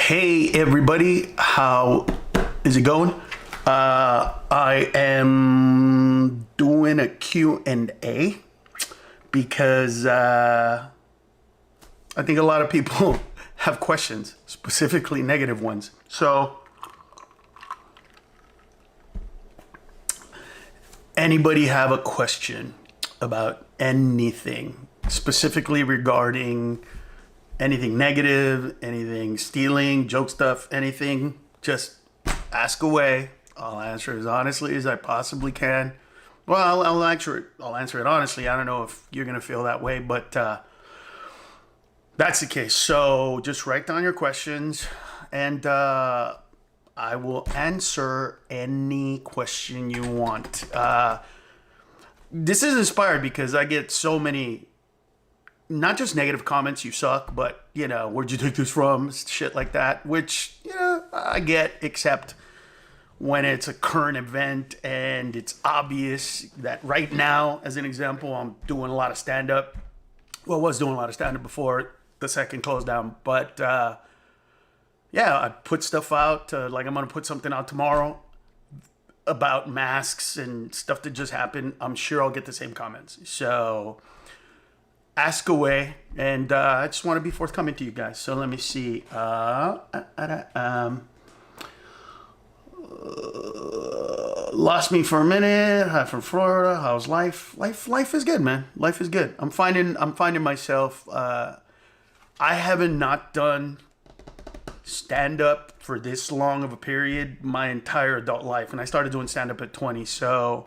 Hey everybody, how is it going? I am doing a Q&A because I think a lot of people have questions, specifically negative ones. So anybody have a question about anything, specifically regarding anything negative, anything stealing, joke stuff, anything, just ask away. I'll answer as honestly as I possibly can. Well, I'll answer it honestly. I don't know if you're gonna feel that way, but that's the case. So just write down your questions, and I will answer any question you want. This is inspired because I get so many, not just negative comments, you suck, but, where'd you take this from? Shit like that, which, I get, except when it's a current event and it's obvious that right now, as an example, I'm doing a lot of stand-up. Well, I was doing a lot of stand-up before the second closed down, but I put stuff out. Like I'm going to put something out tomorrow about masks and stuff that just happened. I'm sure I'll get the same comments. So ask away, and I just want to be forthcoming to you guys. So let me see. Lost me for a minute. Hi from Florida. How's life? Life is good, man. Life is good. I'm finding myself. I haven't not done stand up for this long of a period my entire adult life, and I started doing stand up at 20. So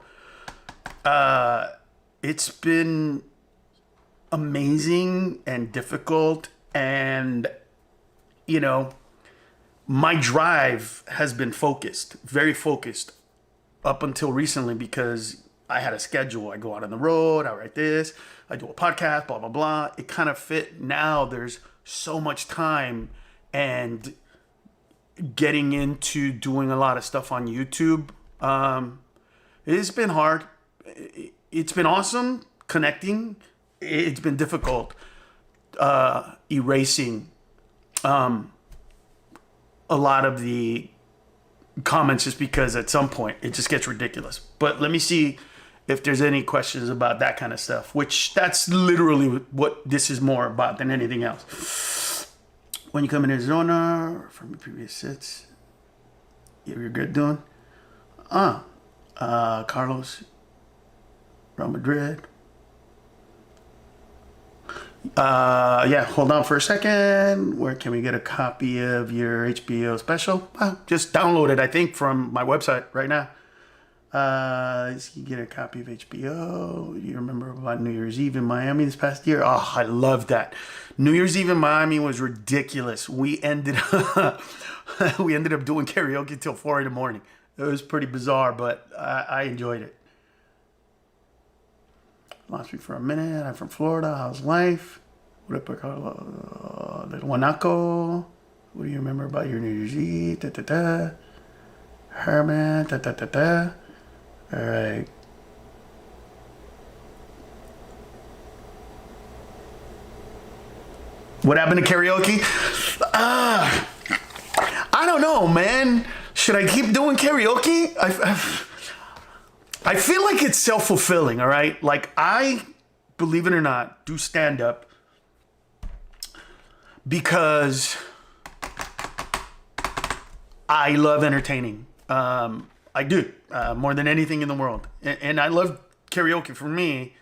it's been amazing and difficult, and my drive has been very focused up until recently, because I had a schedule. I go out on the road, I write this, I do a podcast, blah blah blah. It kind of fit. Now there's so much time and getting into doing a lot of stuff on YouTube. It's been hard. It's been awesome connecting. It's been difficult erasing a lot of the comments, just because at some point it just gets ridiculous. But let me see if there's any questions about that kind of stuff, which that's literally what this is more about than anything else. When you come in Arizona from your previous sits, you're good doing? Carlos, Real Madrid. Hold on for a second. Where can we get a copy of your HBO special? Just download it, I think, from my website right now. You get a copy of HBO. You remember about New Year's Eve in Miami this past year? Oh, I love that. New Year's Eve in Miami was ridiculous. We ended up doing karaoke till 4 a.m. It was pretty bizarre, but I enjoyed it. Lost me for a minute. I'm from Florida. How's life? What up, Little Wanaco? What do you remember about your New Year's Eve? Herman. All right. What happened to karaoke? I don't know, man. Should I keep doing karaoke? I feel like it's self-fulfilling, all right? Like, I, believe it or not, do stand-up because I love entertaining. I do, more than anything in the world. And I love karaoke for me,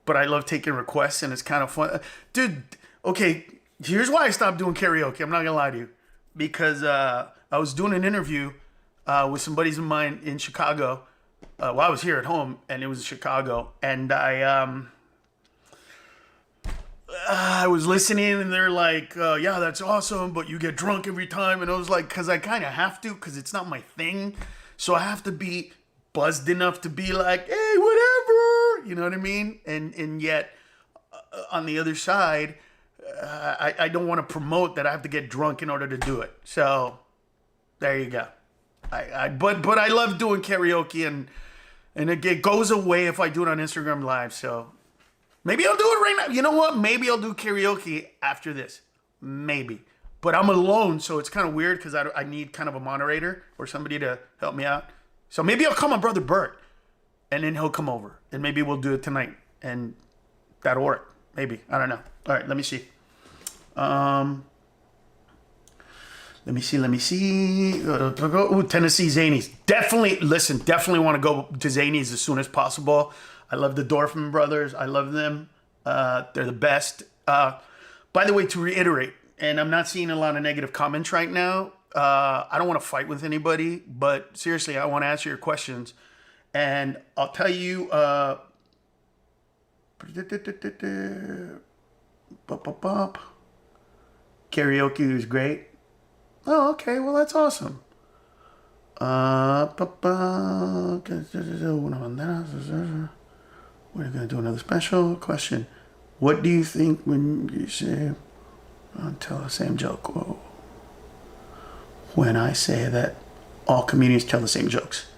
but I love taking requests, and it's kind of fun. Dude, okay, here's why I stopped doing karaoke. I'm not gonna lie to you. Because I was doing an interview with some buddies of mine in Chicago. I was here at home, and it was in Chicago, and I was listening, and they're like, yeah, that's awesome, but you get drunk every time. And I was like, because I kind of have to, because it's not my thing. So I have to be buzzed enough to be like, hey, whatever, you know what I mean? And yet, on the other side, I don't want to promote that I have to get drunk in order to do it. So there you go. But I love doing karaoke, and it goes away if I do it on Instagram Live. So maybe I'll do it right now. You know what? Maybe I'll do karaoke after this. Maybe. but I'm alone, so it's kind of weird because I need kind of a moderator or somebody to help me out. So maybe I'll call my brother Bert, and then he'll come over, and maybe we'll do it tonight, and that'll work. Maybe, I don't know. All right, let me see. Let me see. Ooh, Tennessee Zanies. Definitely want to go to Zanies as soon as possible. I love the Dorfman brothers. I love them. They're the best. By the way, to reiterate, and I'm not seeing a lot of negative comments right now. I don't want to fight with anybody, but seriously, I want to answer your questions. And I'll tell you, karaoke is great. Oh, okay. Well, that's awesome. We're going to do another special question. What do you think when you say, I'll tell the same joke? Whoa. When I say that all comedians tell the same jokes.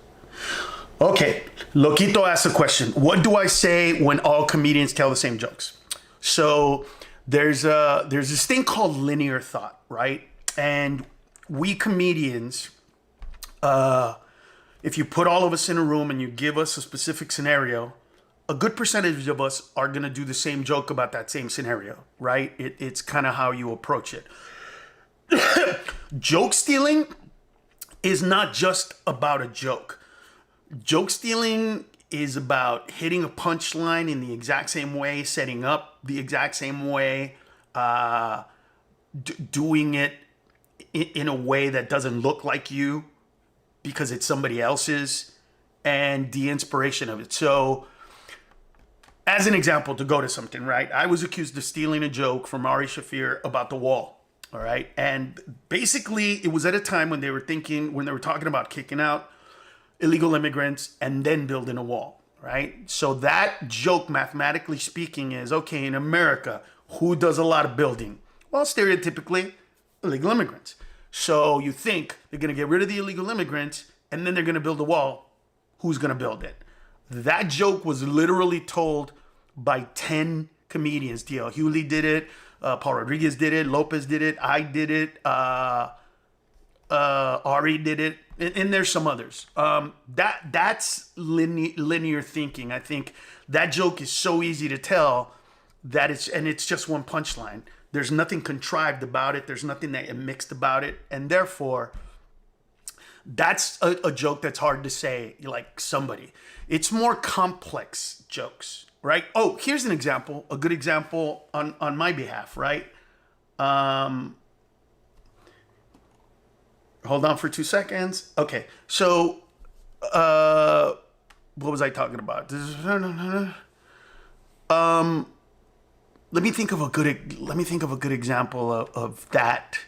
Okay, Loquito asked a question. What do I say when all comedians tell the same jokes? So there's this thing called linear thought, right? And we comedians, if you put all of us in a room and you give us a specific scenario, a good percentage of us are going to do the same joke about that same scenario, right? It's kind of how you approach it. Joke stealing is not just about a joke. Joke stealing is about hitting a punchline in the exact same way, setting up the exact same way, doing it in a way that doesn't look like you because it's somebody else's, and the inspiration of it. So, as an example, to go to something, right? I was accused of stealing a joke from Ari Shaffir about the wall, all right? And basically, it was at a time when they were talking about kicking out illegal immigrants and then building a wall, right? So that joke, mathematically speaking, is, okay, in America, who does a lot of building? Well, stereotypically, illegal immigrants. So you think they're going to get rid of the illegal immigrants and then they're going to build a wall. Who's going to build it? That joke was literally told by 10 comedians. D.L. Hewley did it. Paul Rodriguez did it. Lopez did it. I did it. Ari did it. And there's some others. That's linear thinking. I think that joke is so easy to tell that it's just one punchline. There's nothing contrived about it. There's nothing that mixed about it. And therefore, that's a joke that's hard to say like somebody. It's more complex jokes, right? Oh, here's an example, a good example on my behalf, right? Hold on for 2 seconds. Okay, so what was I talking about? Let me think of a good example of that.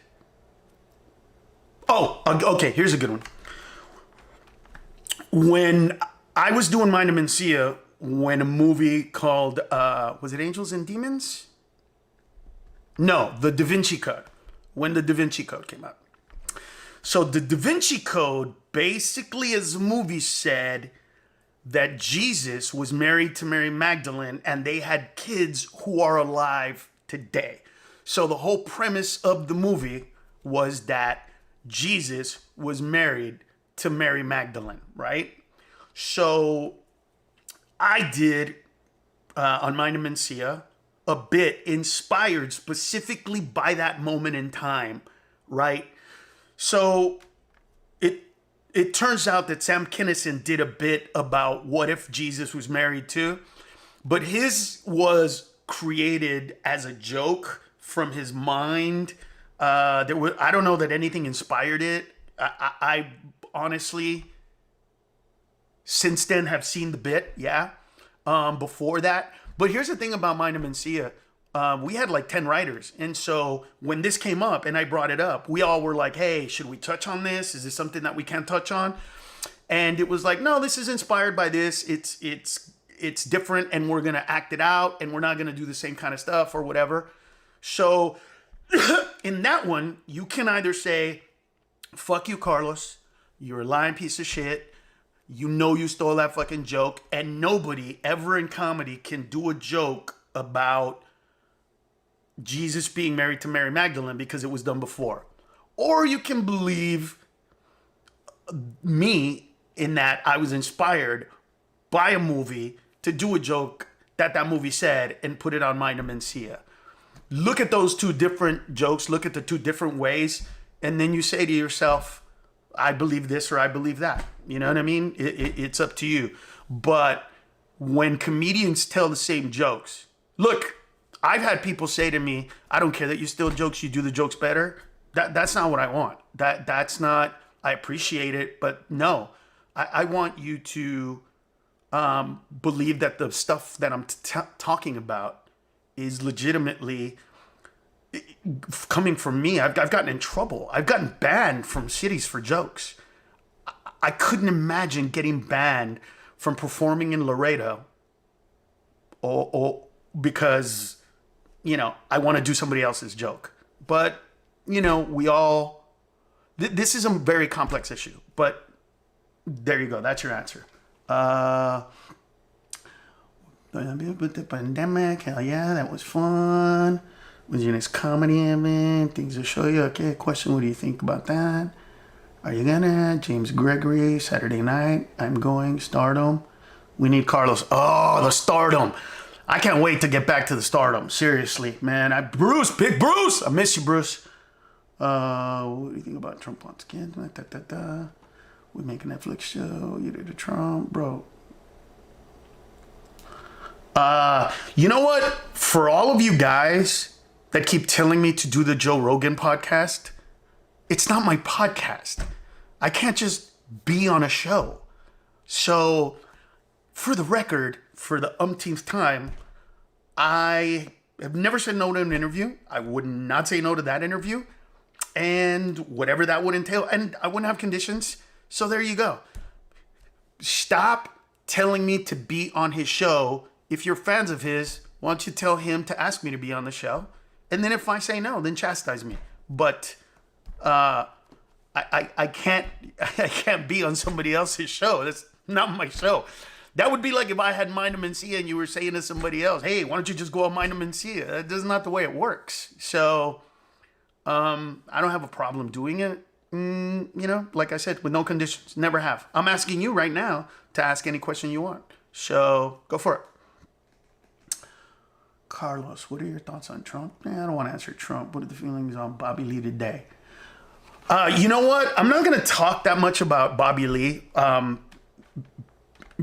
Oh, okay, here's a good one. When I was doing Mind of Mencia, when a movie called, was it Angels and Demons? No, The Da Vinci Code. When The Da Vinci Code came out. So the Da Vinci Code, basically as the movie said, that Jesus was married to Mary Magdalene and they had kids who are alive today. So the whole premise of the movie was that Jesus was married to Mary Magdalene, right? So I did, on Mind of Mencia, a bit inspired specifically by that moment in time, right? So it turns out that Sam Kinison did a bit about what if Jesus was married too, but his was created as a joke from his mind. I don't know that anything inspired it. I honestly, since then, have seen the bit, before that. But here's the thing about Mind of Mencia. We had like 10 writers. And so when this came up and I brought it up, we all were like, hey, should we touch on this? Is this something that we can't touch on? And it was like, no, this is inspired by this. It's different and we're going to act it out and we're not going to do the same kind of stuff or whatever. So in that one, you can either say, fuck you, Carlos. You're a lying piece of shit. You know you stole that fucking joke. And nobody ever in comedy can do a joke about Jesus being married to Mary Magdalene because it was done before. Or you can believe me in that I was inspired by a movie to do a joke that movie said and put it on Mind Mencia. Look at those two different jokes, look at the two different ways, and then you say to yourself, I believe this or I believe that. You know what I mean? It's up to you. But when comedians tell the same jokes, look, I've had people say to me, I don't care that you steal jokes, you do the jokes better. That's not what I want. That's not, I appreciate it, but no. I want you to believe that the stuff that I'm talking about is legitimately coming from me. I've gotten in trouble. I've gotten banned from cities for jokes. I couldn't imagine getting banned from performing in Laredo or because, you know, I want to do somebody else's joke. But, you know, we all, this is a very complex issue, but there you go. That's your answer. With the pandemic, hell yeah, that was fun. Was your next comedy event? Things to show you. Okay, question, what do you think about that? Are you gonna? James Gregory, Saturday night. I'm going. Stardom. We need Carlos. Oh, the Stardom. I can't wait to get back to the Stardom. Seriously, man. Bruce, big Bruce. I miss you, Bruce. What do you think about Trump once again? We make a Netflix show. You did a Trump, bro. You know what? For all of you guys that keep telling me to do the Joe Rogan podcast, it's not my podcast. I can't just be on a show. So, for the record, for the umpteenth time, I have never said no to an interview. I would not say no to that interview. And whatever that would entail. And I wouldn't have conditions. So there you go. Stop telling me to be on his show. If you're fans of his, why don't you tell him to ask me to be on the show? And then if I say no, then chastise me. But I can't be on somebody else's show. That's not my show. That would be like if I had Mind Mencia and you were saying to somebody else, hey, why don't you just go on Mind Mencia? That's not the way it works. So I don't have a problem doing it. You know, like I said, with no conditions. Never have. I'm asking you right now to ask any question you want. So go for it. Carlos, what are your thoughts on Trump? I don't want to answer Trump. What are the feelings on Bobby Lee today? You know what? I'm not going to talk that much about Bobby Lee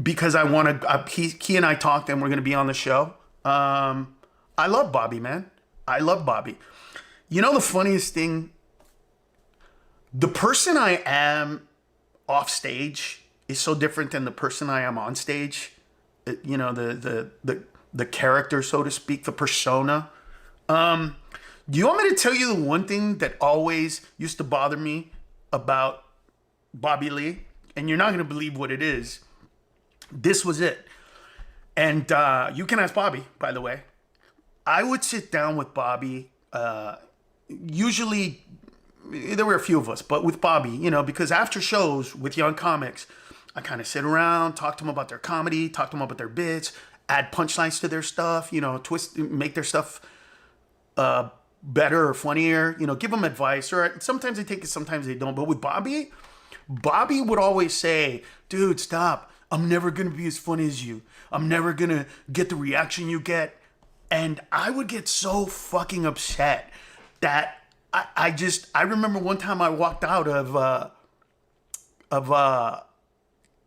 because I want to. He and I talked, and we're going to be on the show. I love Bobby, man. I love Bobby. You know the funniest thing? The person I am off stage is so different than the person I am on stage. You know, the character, so to speak, the persona. Do you want me to tell you the one thing that always used to bother me about Bobby Lee? And you're not going to believe what it is. This was it. And you can ask Bobby, by the way. I would sit down with Bobby. Usually, there were a few of us, but with Bobby, you know, because after shows with young comics, I kind of sit around, talk to them about their comedy, talk to them about their bits, add punchlines to their stuff, you know, make their stuff better or funnier, you know, give them advice. Or sometimes they take it, sometimes they don't. But with Bobby would always say, dude, stop. I'm never going to be as funny as you. I'm never going to get the reaction you get. And I would get so fucking upset that I remember one time I walked out of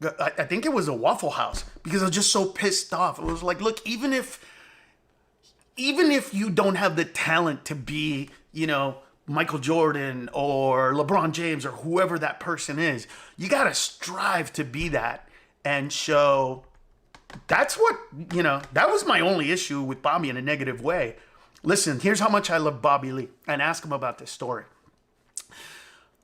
I think it was a Waffle House because I was just so pissed off. It was like, look, even if you don't have the talent to be, you know, Michael Jordan or LeBron James or whoever that person is, you got to strive to be that. And so that's what, you know, that was my only issue with Bobby in a negative way. Listen, here's how much I love Bobby Lee, and ask him about this story.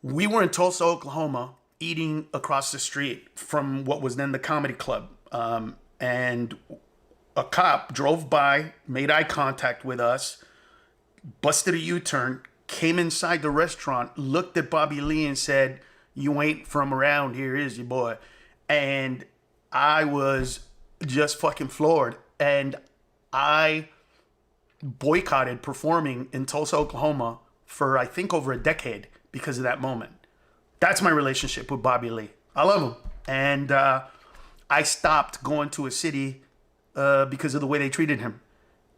We were in Tulsa, Oklahoma, eating across the street from what was then the comedy club. And a cop drove by, made eye contact with us, busted a U-turn, came inside the restaurant, looked at Bobby Lee and said, "You ain't from around here, is you, boy?" And I was just fucking floored. And I boycotted performing in Tulsa, Oklahoma for I think over a decade because of that moment. That's my relationship with Bobby Lee. I love him. And I stopped going to a city because of the way they treated him.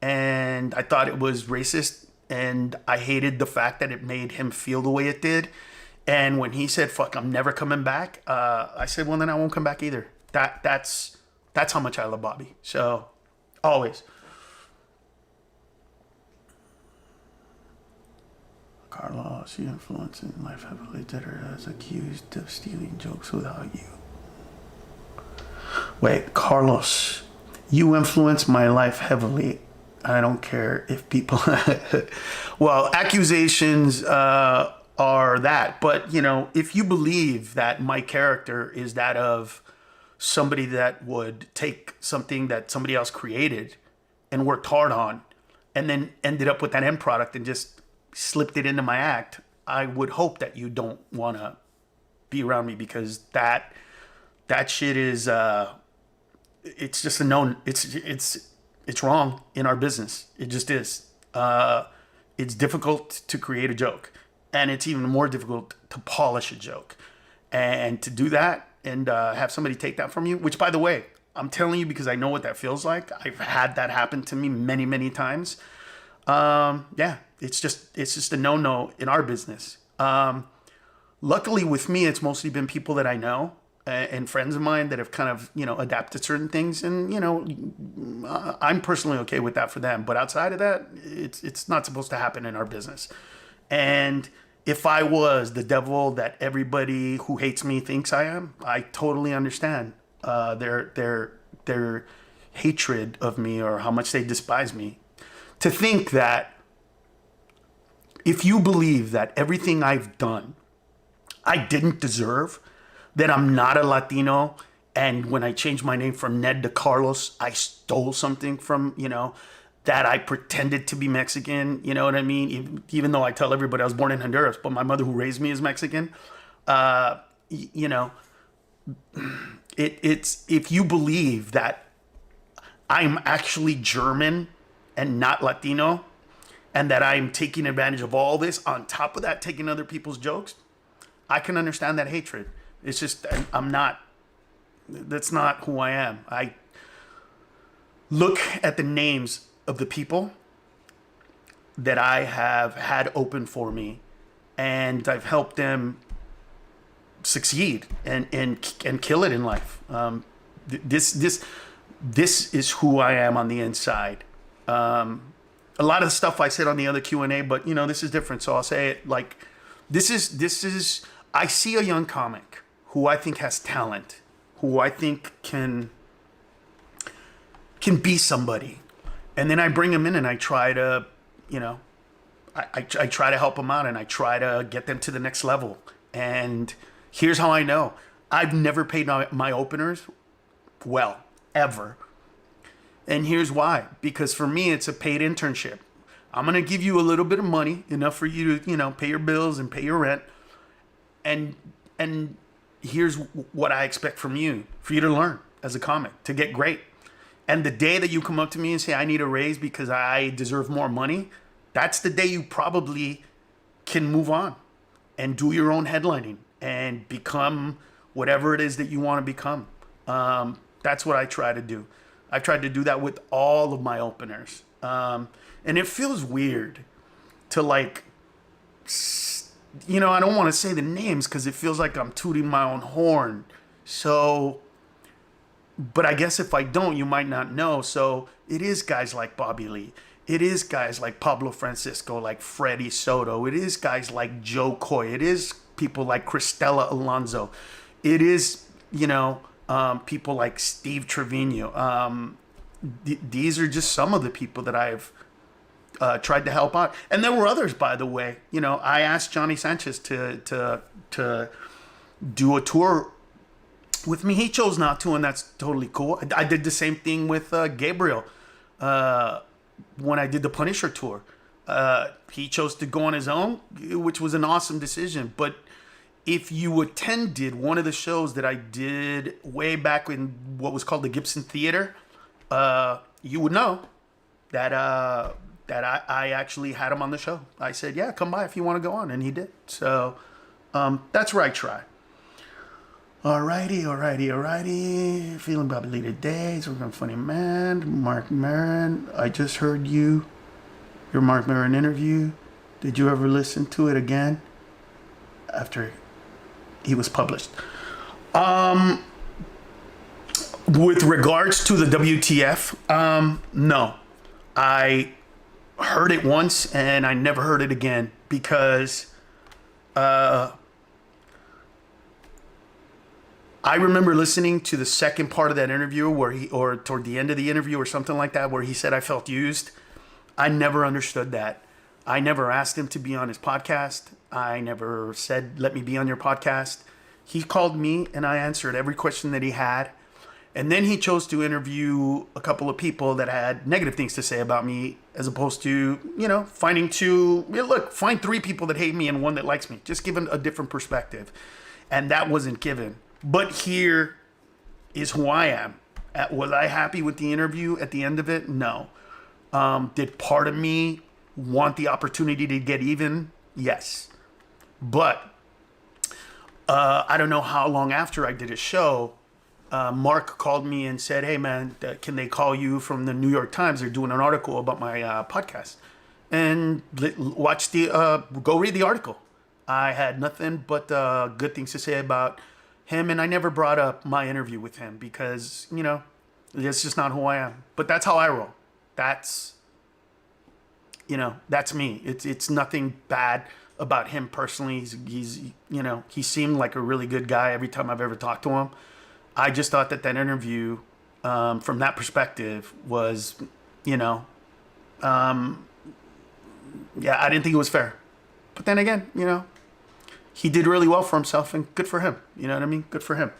And I thought it was racist. And I hated the fact that it made him feel the way it did. And when he said, fuck, I'm never coming back, I said, well, then I won't come back either. That's how much I love Bobby. So, always. Carlos, you influence in life heavily. Debtor is accused of stealing jokes without you. Wait, Carlos, you influence my life heavily. I don't care if people... Well, accusations are that. But, you know, if you believe that my character is that of somebody that would take something that somebody else created and worked hard on and then ended up with that end product and just slipped it into my act, I would hope that you don't want to be around me, because that shit is it's just a known, it's wrong in our business. It just is. It's difficult to create a joke, and it's even more difficult to polish a joke, and to do that and have somebody take that from you, which, by the way, I'm telling you because I know what that feels like. I've had that happen to me many, many times. Yeah, it's just a no-no in our business. Luckily with me, it's mostly been people that I know and friends of mine that have kind of, you know, adapted certain things. And, you know, I'm personally okay with that for them. But outside of that, it's not supposed to happen in our business. And if I was the devil that everybody who hates me thinks I am, I totally understand their hatred of me or how much they despise me. To think that if you believe that everything I've done I didn't deserve, that I'm not a Latino, and when I changed my name from Ned to Carlos, I stole something from, you know, that I pretended to be Mexican, you know what I mean? Even though I tell everybody I was born in Honduras, but my mother who raised me is Mexican. You know, it's if you believe that I'm actually German and not Latino, and that I'm taking advantage of all this, on top of that, taking other people's jokes, I can understand that hatred. It's just, I'm not, that's not who I am. I look at the names of the people that I have had open for me, and I've helped them succeed and kill it in life. This is who I am on the inside. A lot of the stuff I said on the other Q&A, but you know, this is different. So I'll say it like, this is, I see a young comic who I think has talent, who I think can be somebody. And then I bring him in and I try to, you know, I try to help them out, and I try to get them to the next level. And here's how I know. I've never paid my openers well, ever. And here's why. Because for me, it's a paid internship. I'm going to give you a little bit of money, enough for you to, you know, pay your bills and pay your rent. And here's what I expect from you, for you to learn as a comic, to get great. And the day that you come up to me and say, I need a raise because I deserve more money, that's the day you probably can move on and do your own headlining and become whatever it is that you want to become. That's what I try to do. I've tried to do that with all of my openers. And it feels weird to, like, you know, I don't want to say the names because it feels like I'm tooting my own horn. So, but I guess if I don't, you might not know. So it is guys like Bobby Lee. It is guys like Pablo Francisco, like Freddie Soto. It is guys like Joe Coy. It is people like Cristela Alonso. It is, you know, people like Steve Trevino. These are just some of the people that I've tried to help out. And there were others, by the way. You know, I asked Johnny Sanchez to do a tour with me. He chose not to, and that's totally cool. I did the same thing with Gabriel when I did the Punisher tour. He chose to go on his own, which was an awesome decision. But if you attended one of the shows that I did way back in what was called the Gibson Theater, you would know that that I actually had him on the show. I said, yeah, come by if you want to go on. And he did. So that's where I try. Alrighty. Feeling bubbly today. So we're going funny man. Marc Maron. I just heard your Marc Maron interview. Did you ever listen to it again after he was published? With regards to the WTF, no. I heard it once and I never heard it again because I remember listening to the second part of that interview or toward the end of the interview or something like that, where he said I felt used. I never understood that. I never asked him to be on his podcast. I never said, let me be on your podcast. He called me and I answered every question that he had. And then he chose to interview a couple of people that had negative things to say about me, as opposed to, find 3 people that hate me and 1 that likes me. Just give him a different perspective. And that wasn't given. But here is who I am. Was I happy with the interview at the end of it? No. Did part of me want the opportunity to get even? Yes. But I don't know how long after I did a show, Mark called me and said, hey man, can they call you from the New York Times? They're doing an article about my podcast. And go read the article. I had nothing but good things to say about him, and I never brought up my interview with him because, it's just not who I am. But that's how I roll. That's me. It's nothing bad about him personally. He seemed like a really good guy every time I've ever talked to him. I just thought that interview, from that perspective, was, I didn't think it was fair. But then again, he did really well for himself, and good for him. You know what I mean? Good for him.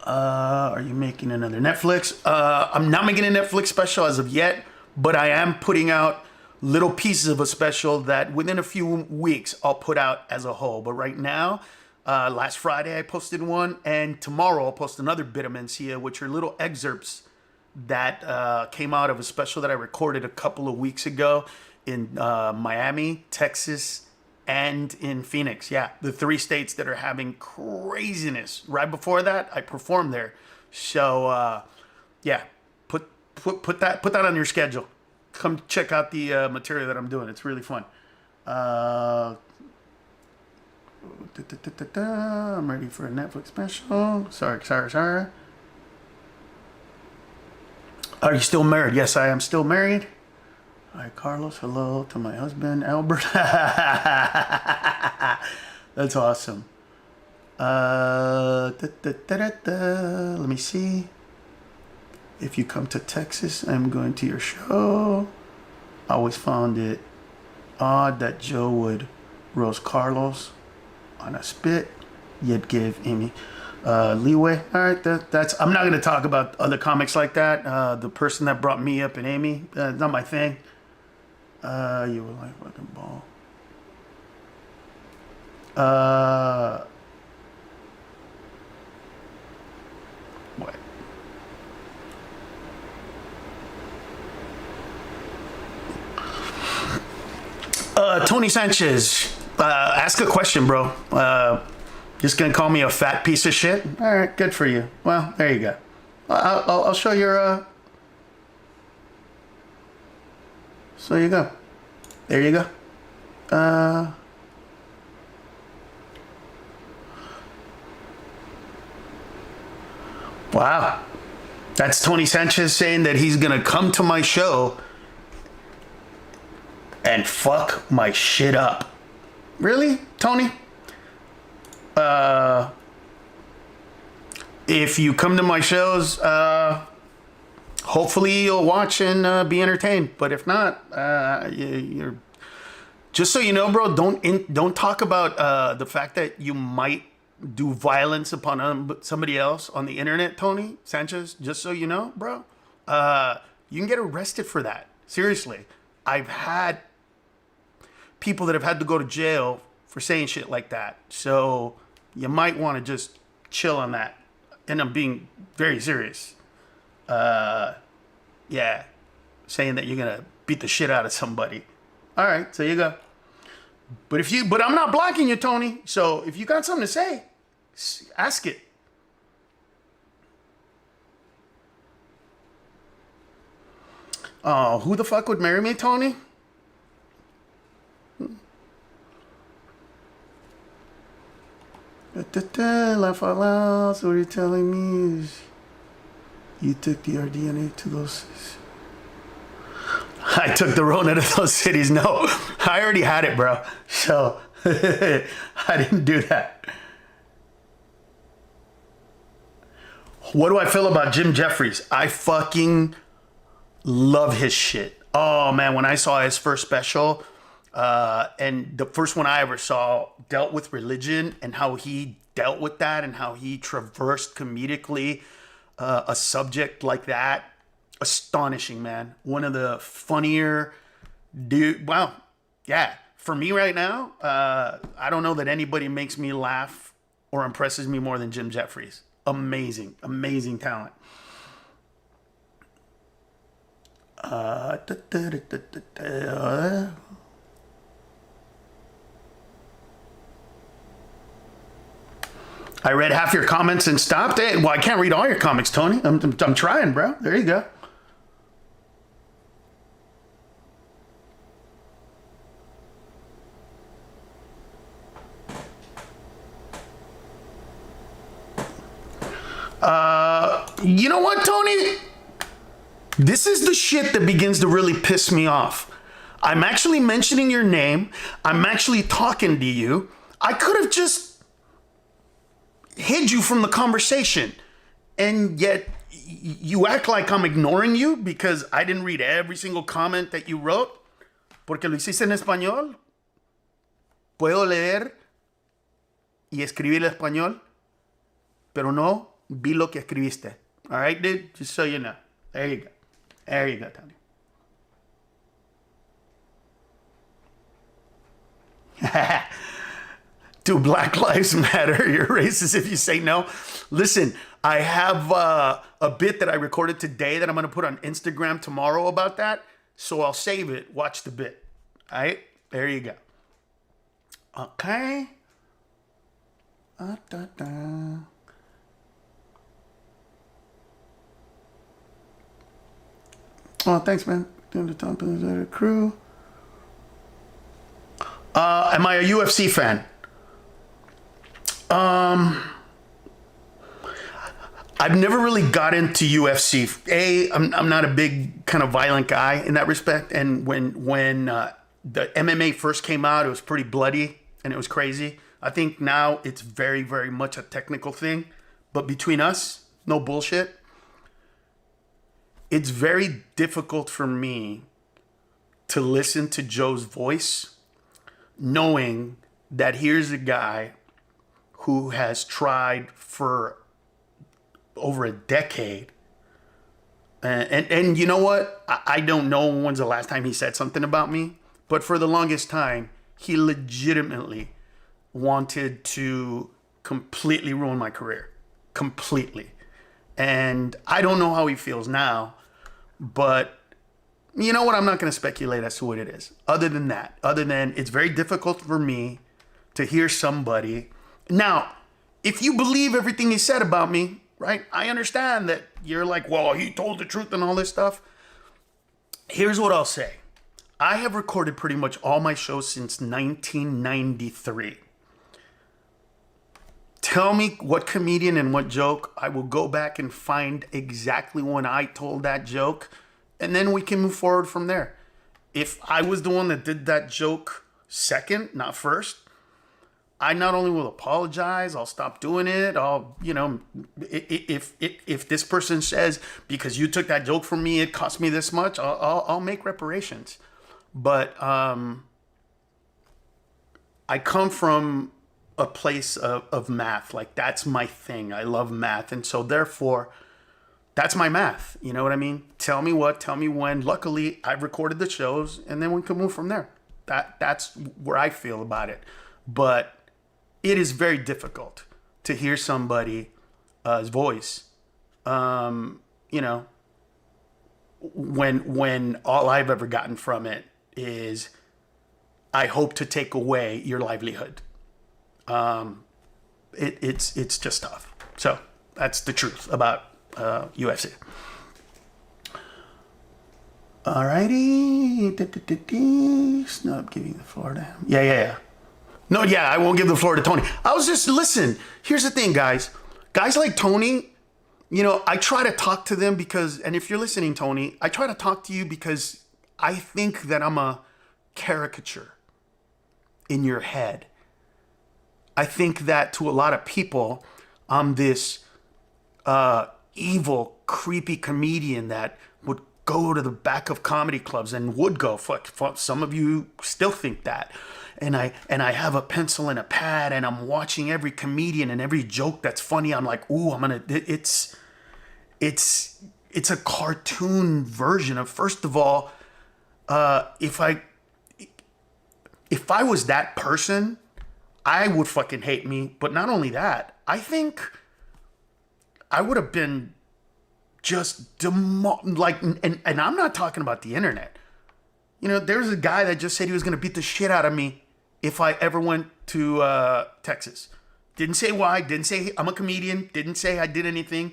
Are you making another Netflix? I'm not making a Netflix special as of yet, but I am putting out little pieces of a special that within a few weeks I'll put out as a whole. But right now, last Friday I posted one, and tomorrow I'll post another bit of Mencia, which are little excerpts that came out of a special that I recorded a couple of weeks ago in Miami, Texas, and in Phoenix. Yeah, the 3 states that are having craziness. Right before that, I performed there. So put that on your schedule. Come check out the material that I'm doing. It's really fun. I'm ready for a Netflix special. Sorry. Are you still married? Yes, I am still married. Hi, Carlos. Hello to my husband, Albert. That's awesome. Let me see. If you come to Texas, I'm going to your show. I always found it odd that Joe would roast Carlos on a spit, yet give Amy leeway. All right, that's. I'm not going to talk about other comics like that. The person that brought me up and Amy, not my thing. You were like fucking ball. What? Tony Sanchez, ask a question, bro. Just gonna call me a fat piece of shit? All right, good for you. Well, there you go. I'll show your. So you go. There you go. Wow. That's Tony Sanchez saying that he's gonna come to my show and fuck my shit up. Really, Tony? If you come to my shows, hopefully you'll watch and be entertained. But if not, you're just so you know, bro. Don't talk about the fact that you might do violence upon somebody else on the internet, Tony Sanchez. Just so you know, bro. You can get arrested for that. Seriously, I've had people that have had to go to jail for saying shit like that. So you might want to just chill on that. And I'm being very serious. Yeah. saying that you're gonna beat the shit out of somebody. All right, so you go. But I'm not blocking you, Tony. So if you got something to say, ask it. Oh, who the fuck would marry me, Tony? Laugh out loud. So what you're telling me is you took the RDNA to those. I took the Rona to those cities. No, I already had it, bro. So I didn't do that. What do I feel about Jim Jeffries? I fucking love his shit. Oh man, when I saw his first special, and the first one I ever saw dealt with religion and how he dealt with that and how he traversed comedically a subject like that. Astonishing, man. One of the funnier dude. Wow. Yeah. For me right now, I don't know that anybody makes me laugh or impresses me more than Jim Jeffries. Amazing, amazing talent. I read half your comments and stopped it. Well, I can't read all your comics, Tony. I'm trying, bro. There you go. You know what, Tony? This is the shit that begins to really piss me off. I'm actually mentioning your name. I'm actually talking to you. I could have just hid you from the conversation. And yet you act like I'm ignoring you because I didn't read every single comment that you wrote. Porque lo hiciste en español. Puedo leer y escribir el español, pero no vi lo que escribiste. All right, dude? Just so you know. There you go. There you go, Tony. Do Black Lives Matter? You're racist if you say no. Listen, I have a bit that I recorded today that I'm going to put on Instagram tomorrow about that. So I'll save it. Watch the bit. All right? There you go. Okay. Oh, thanks, man. Doing the top of the crew. Am I a UFC fan? I've never really got into UFC. I'm not a big kind of violent guy in that respect. And when the MMA first came out, it was pretty bloody and it was crazy. I think now it's very, very much a technical thing. But between us, no bullshit. It's very difficult for me to listen to Joe's voice, knowing that here's a guy who has tried for over a decade. And you know what? I don't know when's the last time he said something about me, but for the longest time, he legitimately wanted to completely ruin my career. Completely. And I don't know how he feels now, but you know what? I'm not going to speculate as to what it is. Other than it's very difficult for me to hear somebody. Now, if you believe everything he said about me, right? I understand that you're like, well, he told the truth and all this stuff. Here's what I'll say. I have recorded pretty much all my shows since 1993. Tell me what comedian and what joke. I will go back and find exactly when I told that joke, and then we can move forward from there. If I was the one that did that joke second, not first, I not only will apologize, I'll stop doing it. I'll, if this person says, because you took that joke from me, it cost me this much, I'll make reparations. But I come from a place of math. Like, that's my thing. I love math. And so therefore, that's my math. You know what I mean? Tell me what, tell me when. Luckily, I've recorded the shows, and then we can move from there. That's where I feel about it. But it is very difficult to hear somebody's voice, when all I've ever gotten from it is, I hope to take away your livelihood. It's just tough. So that's the truth about UFC. Alrighty. Snub giving the floor to him. Yeah. No, yeah, I won't give the floor to Tony. Listen, here's the thing, guys. Guys like Tony, I try to talk to them because, and if you're listening, Tony, I try to talk to you because I think that I'm a caricature in your head. I think that to a lot of people, I'm this evil, creepy comedian that would go to the back of comedy clubs and would go. Fuck, some of you still think that. And I have a pencil and a pad and I'm watching every comedian and every joke that's funny. I'm like, ooh, it's a cartoon version of, first of all, if I was that person, I would fucking hate me. But not only that, I think I would have been just and I'm not talking about the internet. There's a guy that just said he was going to beat the shit out of me if I ever went to Texas. Didn't say why, didn't say I'm a comedian, didn't say I did anything.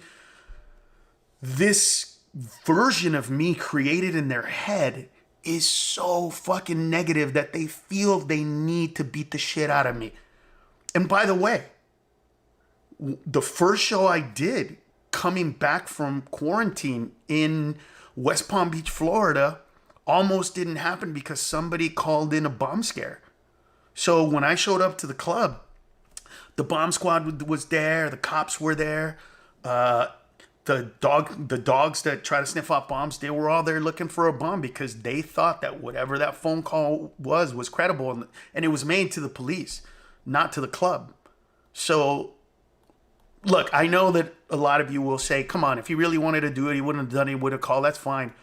This version of me created in their head is so fucking negative that they feel they need to beat the shit out of me. And by the way, the first show I did coming back from quarantine in West Palm Beach, Florida, almost didn't happen because somebody called in a bomb scare. So when I showed up to the club, the bomb squad was there, the cops were there, the dogs that try to sniff out bombs, they were all there looking for a bomb because they thought that whatever that phone call was credible, and it was made to the police, not to the club. So look, I know that a lot of you will say, come on, if he really wanted to do it, he wouldn't have done it, he would have called, that's fine.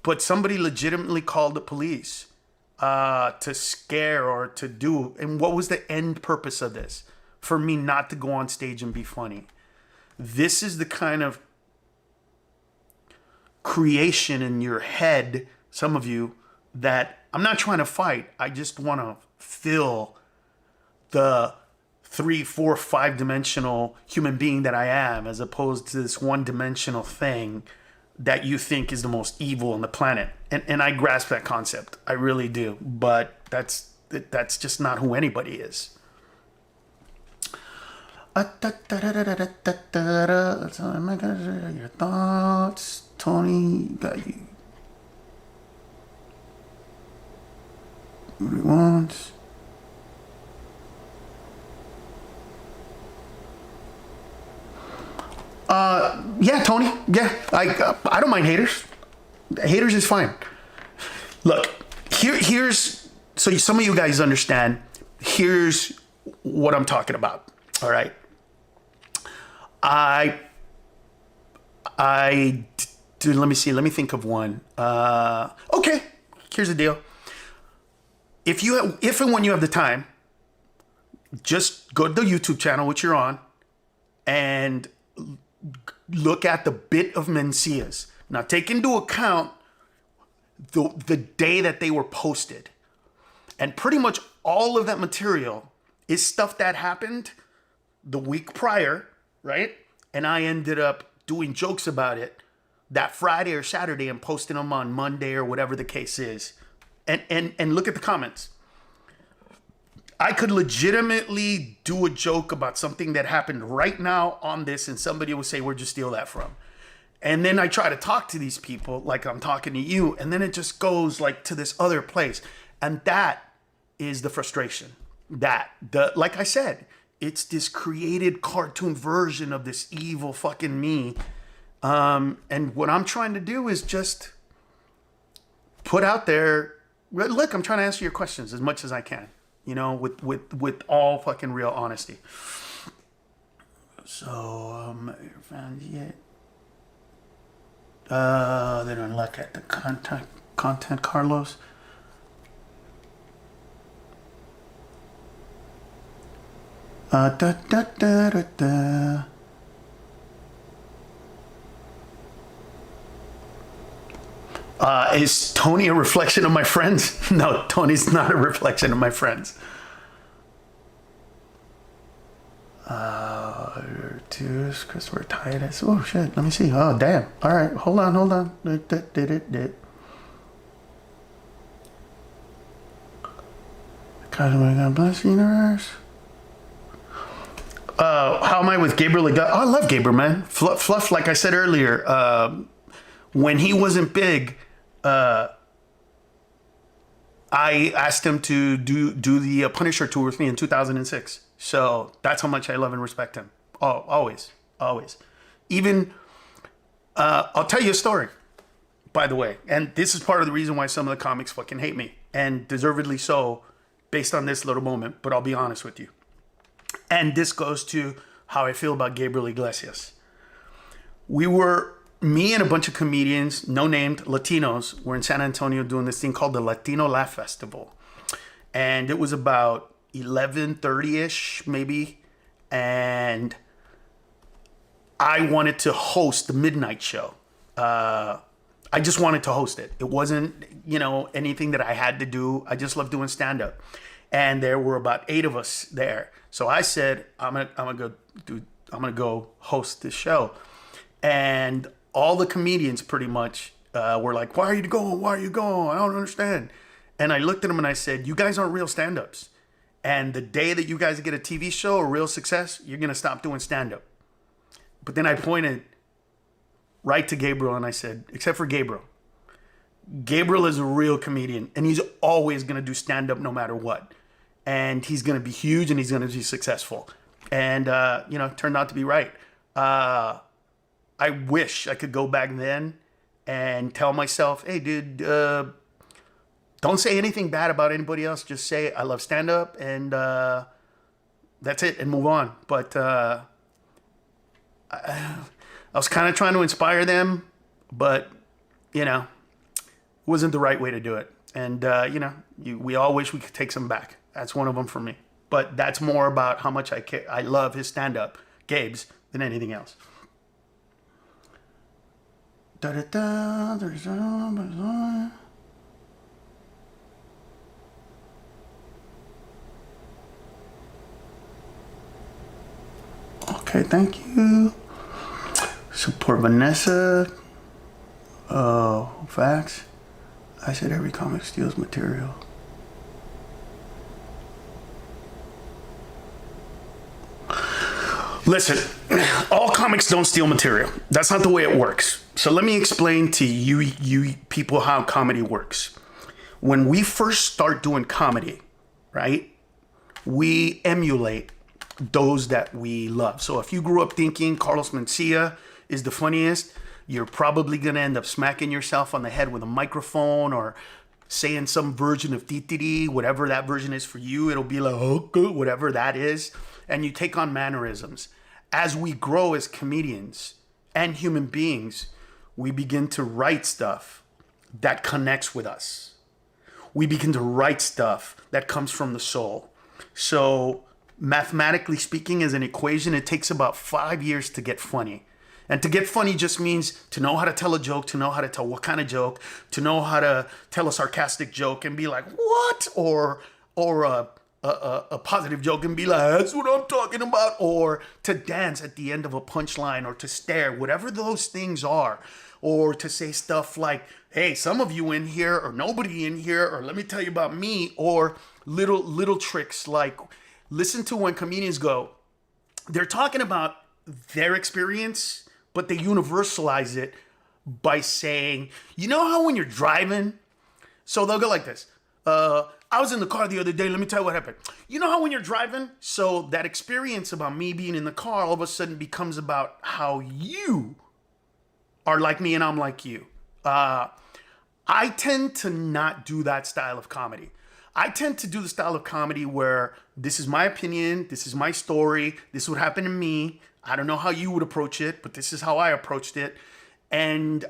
But somebody legitimately called the police to scare or to do. And what was the end purpose of this? For me not to go on stage and be funny. This is the kind of creation in your head, some of you, that I'm not trying to fight. I just want to fill the 3, 4, 5-dimensional human being that I am, as opposed to this one-dimensional thing that you think is the most evil on the planet. And I grasp that concept. I really do. But that's just not who anybody is. Your thoughts, Tony, got you. What he wants. Yeah, Tony. Yeah, I don't mind haters. Haters is fine. Look, here's so some of you guys understand. Here's what I'm talking about. All right. Let me see. Let me think of one. Okay. Here's the deal. If and when you have the time, just go to the YouTube channel which you're on, and look at the bit of Mencias. Now, take into account the day that they were posted. And pretty much all of that material is stuff that happened the week prior, right? And I ended up doing jokes about it that Friday or Saturday and posting them on Monday or whatever the case is. And look at the comments. I could legitimately do a joke about something that happened right now on this, and somebody would say, where'd you steal that from? And then I try to talk to these people like I'm talking to you, and then it just goes like to this other place. And that is the frustration. Like I said, it's this created cartoon version of this evil fucking me. And what I'm trying to do is just put out there, look, I'm trying to answer your questions as much as I can. With all fucking real honesty. So, found yet? They don't look at the content, Carlos. Is Tony a reflection of my friends? No, Tony's not a reflection of my friends. Christopher Titus. Oh shit, let me see. Oh damn. All right, hold on. God bless the universe. How am I with Gabriel Iglesias? Oh, I love Gabriel, man. Fluff, like I said earlier, when he wasn't big, I asked him to do the Punisher tour with me in 2006. So that's how much I love and respect him. Oh, always. Even, I'll tell you a story, by the way. And this is part of the reason why some of the comics fucking hate me. And deservedly so, based on this little moment. But I'll be honest with you. And this goes to how I feel about Gabriel Iglesias. Me and a bunch of comedians, no named Latinos, were in San Antonio doing this thing called the Latino Laugh Festival. And it was about 11:30-ish, maybe. And I wanted to host the midnight show. I just wanted to host it. It wasn't, anything that I had to do. I just love doing stand-up. And there were about 8 of us there. So I said, I'm gonna go host this show. And all the comedians pretty much were like, why are you going? I don't understand. And I looked at them and I said, you guys aren't real stand-ups. And the day that you guys get a TV show or real success, you're gonna stop doing stand-up. But then I pointed right to Gabriel and I said, except for Gabriel. Gabriel is a real comedian and he's always gonna do stand-up no matter what. And he's gonna be huge and he's gonna be successful. And, turned out to be right. I wish I could go back then and tell myself, hey, dude, don't say anything bad about anybody else. Just say, I love stand-up and that's it and move on. But I was kind of trying to inspire them, but, it wasn't the right way to do it. And, we all wish we could take some back. That's one of them for me. But that's more about how much I love his stand-up, Gabe's, than anything else. Okay, thank you. Support Vanessa. Oh, facts. I said every comic steals material. Listen, all comics don't steal material. That's not the way it works. So let me explain to you people how comedy works. When we first start doing comedy, right, we emulate those that we love. So if you grew up thinking Carlos Mencia is the funniest, you're probably going to end up smacking yourself on the head with a microphone or saying some version of titiri, whatever that version is for you. It'll be like, oh, good, whatever that is. And you take on mannerisms. As we grow as comedians and human beings, we begin to write stuff that connects with us. We begin to write stuff that comes from the soul. So mathematically speaking, as an equation, it takes about 5 years to get funny. And to get funny just means to know how to tell a joke, to know how to tell what kind of joke, to know how to tell a sarcastic joke and be like, what? Or a positive joke and be like, that's what I'm talking about. Or to dance at the end of a punchline or to stare, whatever those things are. Or to say stuff like, hey, some of you in here or nobody in here, or let me tell you about me. Or little tricks like, listen to when comedians go, they're talking about their experience, but they universalize it by saying, you know how when you're driving, so they'll go like this. I was in the car the other day. Let me tell you what happened. You know how when you're driving, so that experience about me being in the car all of a sudden becomes about how you are like me and I'm like you. I tend to not do that style of comedy. I tend to do the style of comedy where this is my opinion, this is my story, this would happen to me. I don't know how you would approach it, but this is how I approached it. And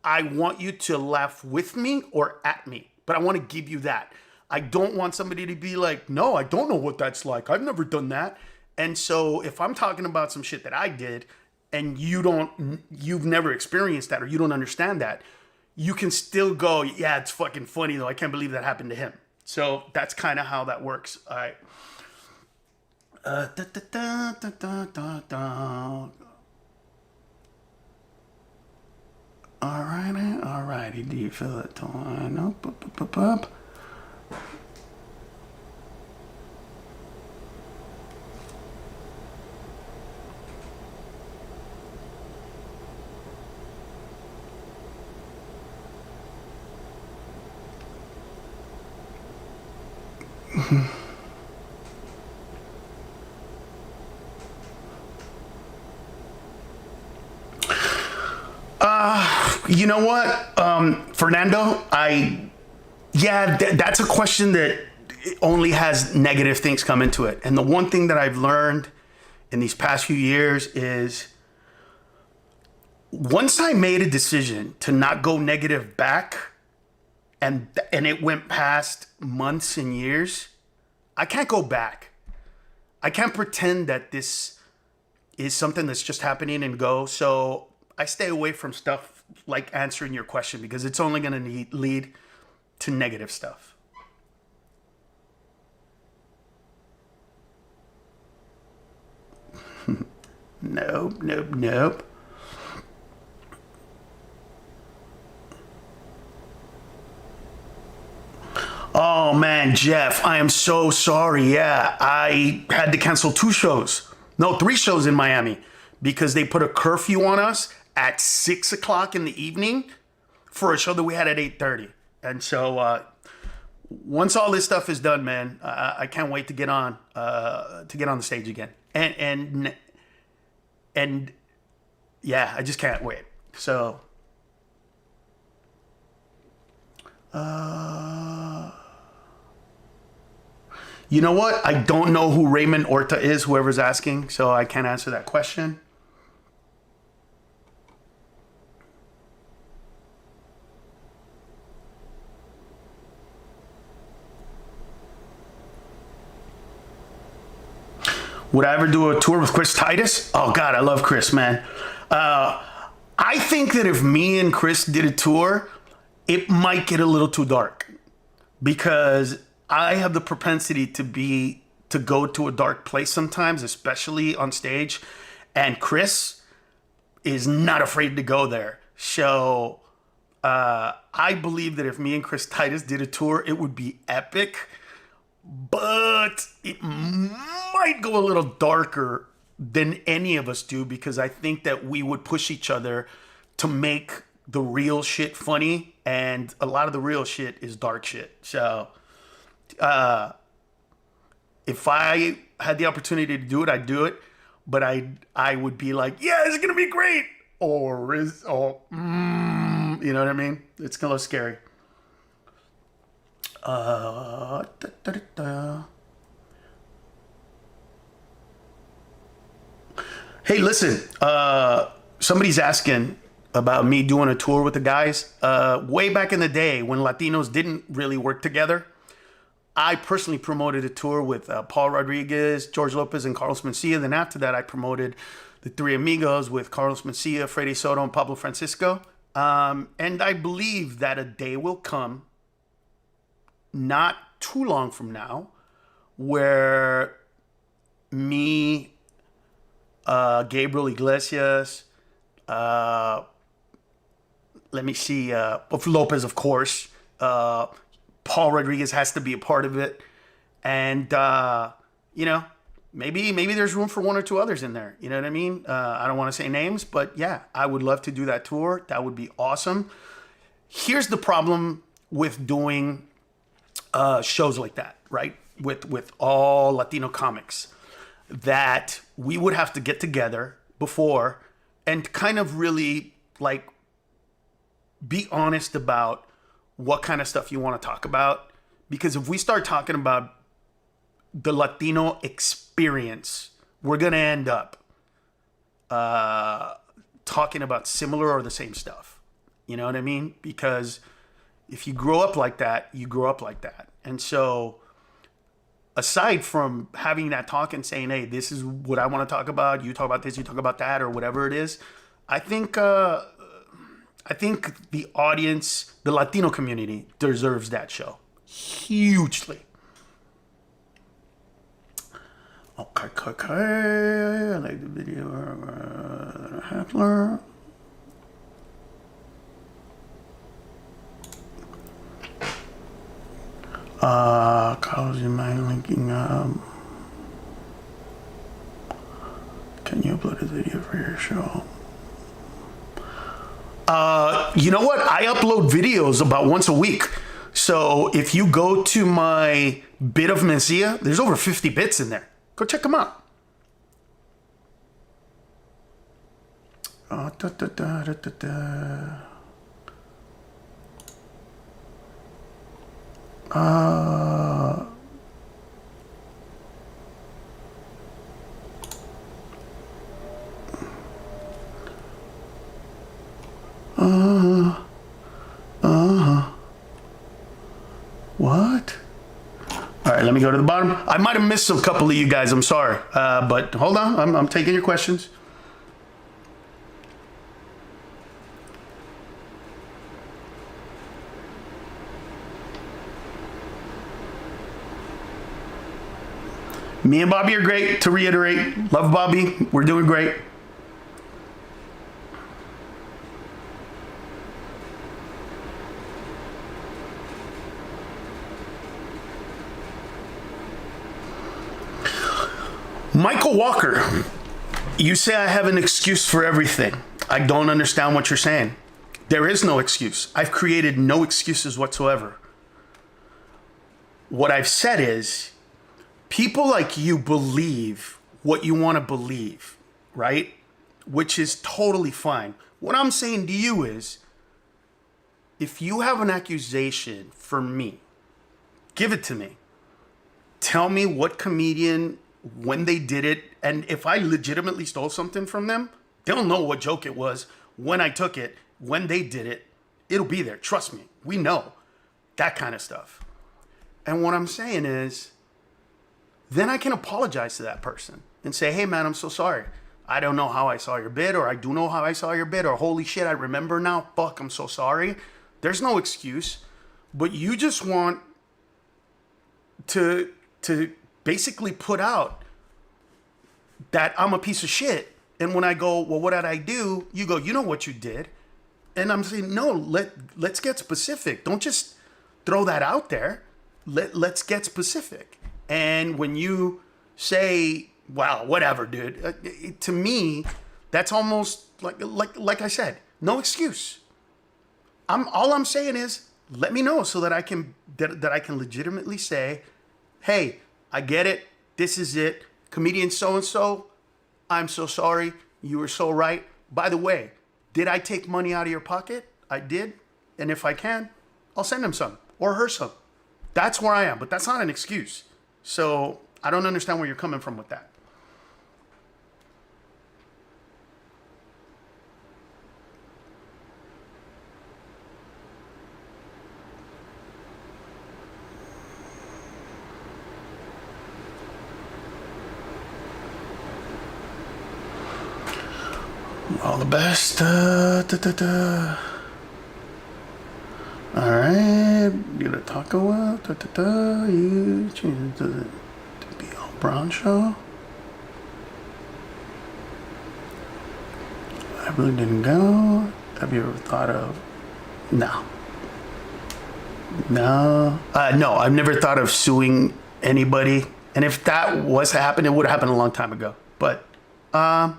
I want you to laugh with me or at me, but I want to give you that. I don't want somebody to be like, no, I don't know what that's like. I've never done that. And so if I'm talking about some shit that I did and you've never experienced that or you don't understand that, you can still go, yeah, it's fucking funny though. I can't believe that happened to him. So that's kind of how that works. All right. Da, da, da, da, da, da, da. Alrighty. Do you feel it? Up, up, up, up. You know what, Fernando? That's a question that only has negative things come into it. And the one thing that I've learned in these past few years is once I made a decision to not go negative back, and it went past months and years, I can't go back. I can't pretend that this is something that's just happening and go. So I stay away from stuff like answering your question because it's only going to lead to negative stuff. Nope. Oh man, Jeff, I am so sorry. Yeah, I had to cancel 2 shows. No, 3 shows in Miami because they put a curfew on us at 6 o'clock in the evening for a show that we had at 8:30. And so once all this stuff is done, man, I can't wait to get on the stage again. And yeah, I just can't wait. So you know what? I don't know who Raymond Orta is, whoever's asking, so I can't answer that question. Would I ever do a tour with Chris Titus? Oh God, I love Chris, man. I think that if me and Chris did a tour, it might get a little too dark because I have the propensity to go to a dark place sometimes, especially on stage, and Chris is not afraid to go there. So I believe that if me and Chris Titus did a tour, it would be epic. But it might go a little darker than any of us do because I think that we would push each other to make the real shit funny, and a lot of the real shit is dark shit. So if I had the opportunity to do it, I'd do it, but I would be like, yeah, it's gonna be great, or you know what I mean? It's a little scary. Da, da, da, da. Hey, listen, somebody's asking about me doing a tour with the guys. Way back in the day when Latinos didn't really work together, I personally promoted a tour with Paul Rodriguez, George Lopez, and Carlos Mencia. Then after that, I promoted the Three Amigos with Carlos Mencia, Freddy Soto, and Pablo Francisco. And I believe that a day will come not too long from now where me, Gabriel Iglesias, let me see, Lopez, of course, Paul Rodriguez has to be a part of it, and maybe there's room for 1 or 2 others in there. You know what I mean? I don't want to say names, but yeah, I would love to do that tour. That would be awesome. Here's the problem with doing shows like that, right? With all Latino comics, that we would have to get together before and kind of really like be honest about what kind of stuff you want to talk about. Because if we start talking about the Latino experience, we're going to end up talking about similar or the same stuff. You know what I mean? Because if you grow up like that, you grow up like that. And so aside from having that talk and saying, hey, this is what I want to talk about, you talk about this, you talk about that, or whatever it is, I think I think the audience, the Latino community, deserves that show hugely. Okay. I like the video. Hapler. College in my linking up. Can you upload a video for your show? You know what? I upload videos about once a week. So if you go to my bit of Mencia, there's over 50 bits in there. Go check them out. What? All right, let me go to the bottom. I might have missed a couple of you guys. I'm sorry. But hold on. I'm taking your questions. Me and Bobby are great, to reiterate. Love Bobby. We're doing great. Michael Walker, you say I have an excuse for everything. I don't understand what you're saying. There is no excuse. I've created no excuses whatsoever. What I've said is, people like you believe what you want to believe, right? Which is totally fine. What I'm saying to you is, if you have an accusation for me, give it to me. Tell me what comedian, when they did it, and if I legitimately stole something from them, they'll know what joke it was, when I took it, when they did it. It'll be there. Trust me. We know that kind of stuff. And what I'm saying is, then I can apologize to that person and say, hey man, I'm so sorry. I don't know how I saw your bit, or I do know how I saw your bit, or holy shit, I remember now. Fuck, I'm so sorry. There's no excuse. But you just want to basically put out that I'm a piece of shit. And when I go, well, what did I do? You go, you know what you did. And I'm saying, no, let's get specific. Don't just throw that out there. Let's get specific. And when you say, wow, whatever, dude, to me, that's almost like I said, no excuse. All I'm saying is, let me know so that I can legitimately say, hey, I get it. This is it. Comedian so-and-so, I'm so sorry. You were so right. By the way, did I take money out of your pocket? I did. And if I can, I'll send him some or her some. That's where I am. But that's not an excuse. So I don't understand where you're coming from with that. All the best. All right. Get a taco well. You change to the Bill Brown show. I really didn't go. Have you ever thought of? No. No. No, I've never thought of suing anybody. And if that was to happen, it would have happened a long time ago. But no,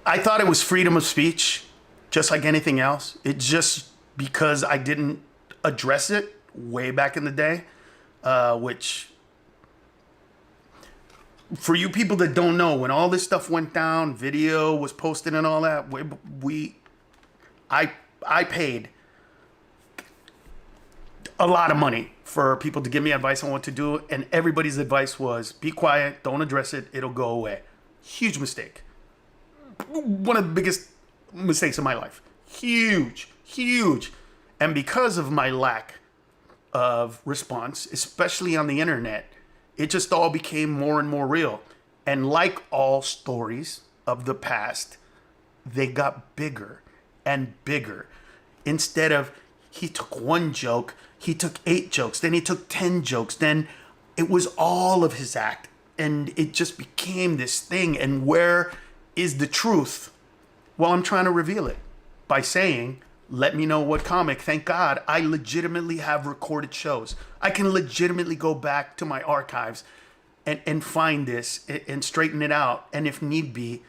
I thought it was freedom of speech, just like anything else. It's just because I didn't address it way back in the day, which, for you people that don't know, when all this stuff went down, video was posted and all that, I paid a lot of money for people to give me advice on what to do, and everybody's advice was, be quiet, don't address it, it'll go away. Huge mistake. One of the biggest mistakes of my life. Huge. And because of my lack of response, especially on the internet, it just all became more and more real. And like all stories of the past, they got bigger and bigger. Instead of he took one joke, he took 8 jokes, then he took 10 jokes, then it was all of his act. And it just became this thing. And where is the truth? Well, I'm trying to reveal it by saying, let me know what comic. Thank God I legitimately have recorded shows. I can legitimately go back to my archives and find this and straighten it out. And if need be,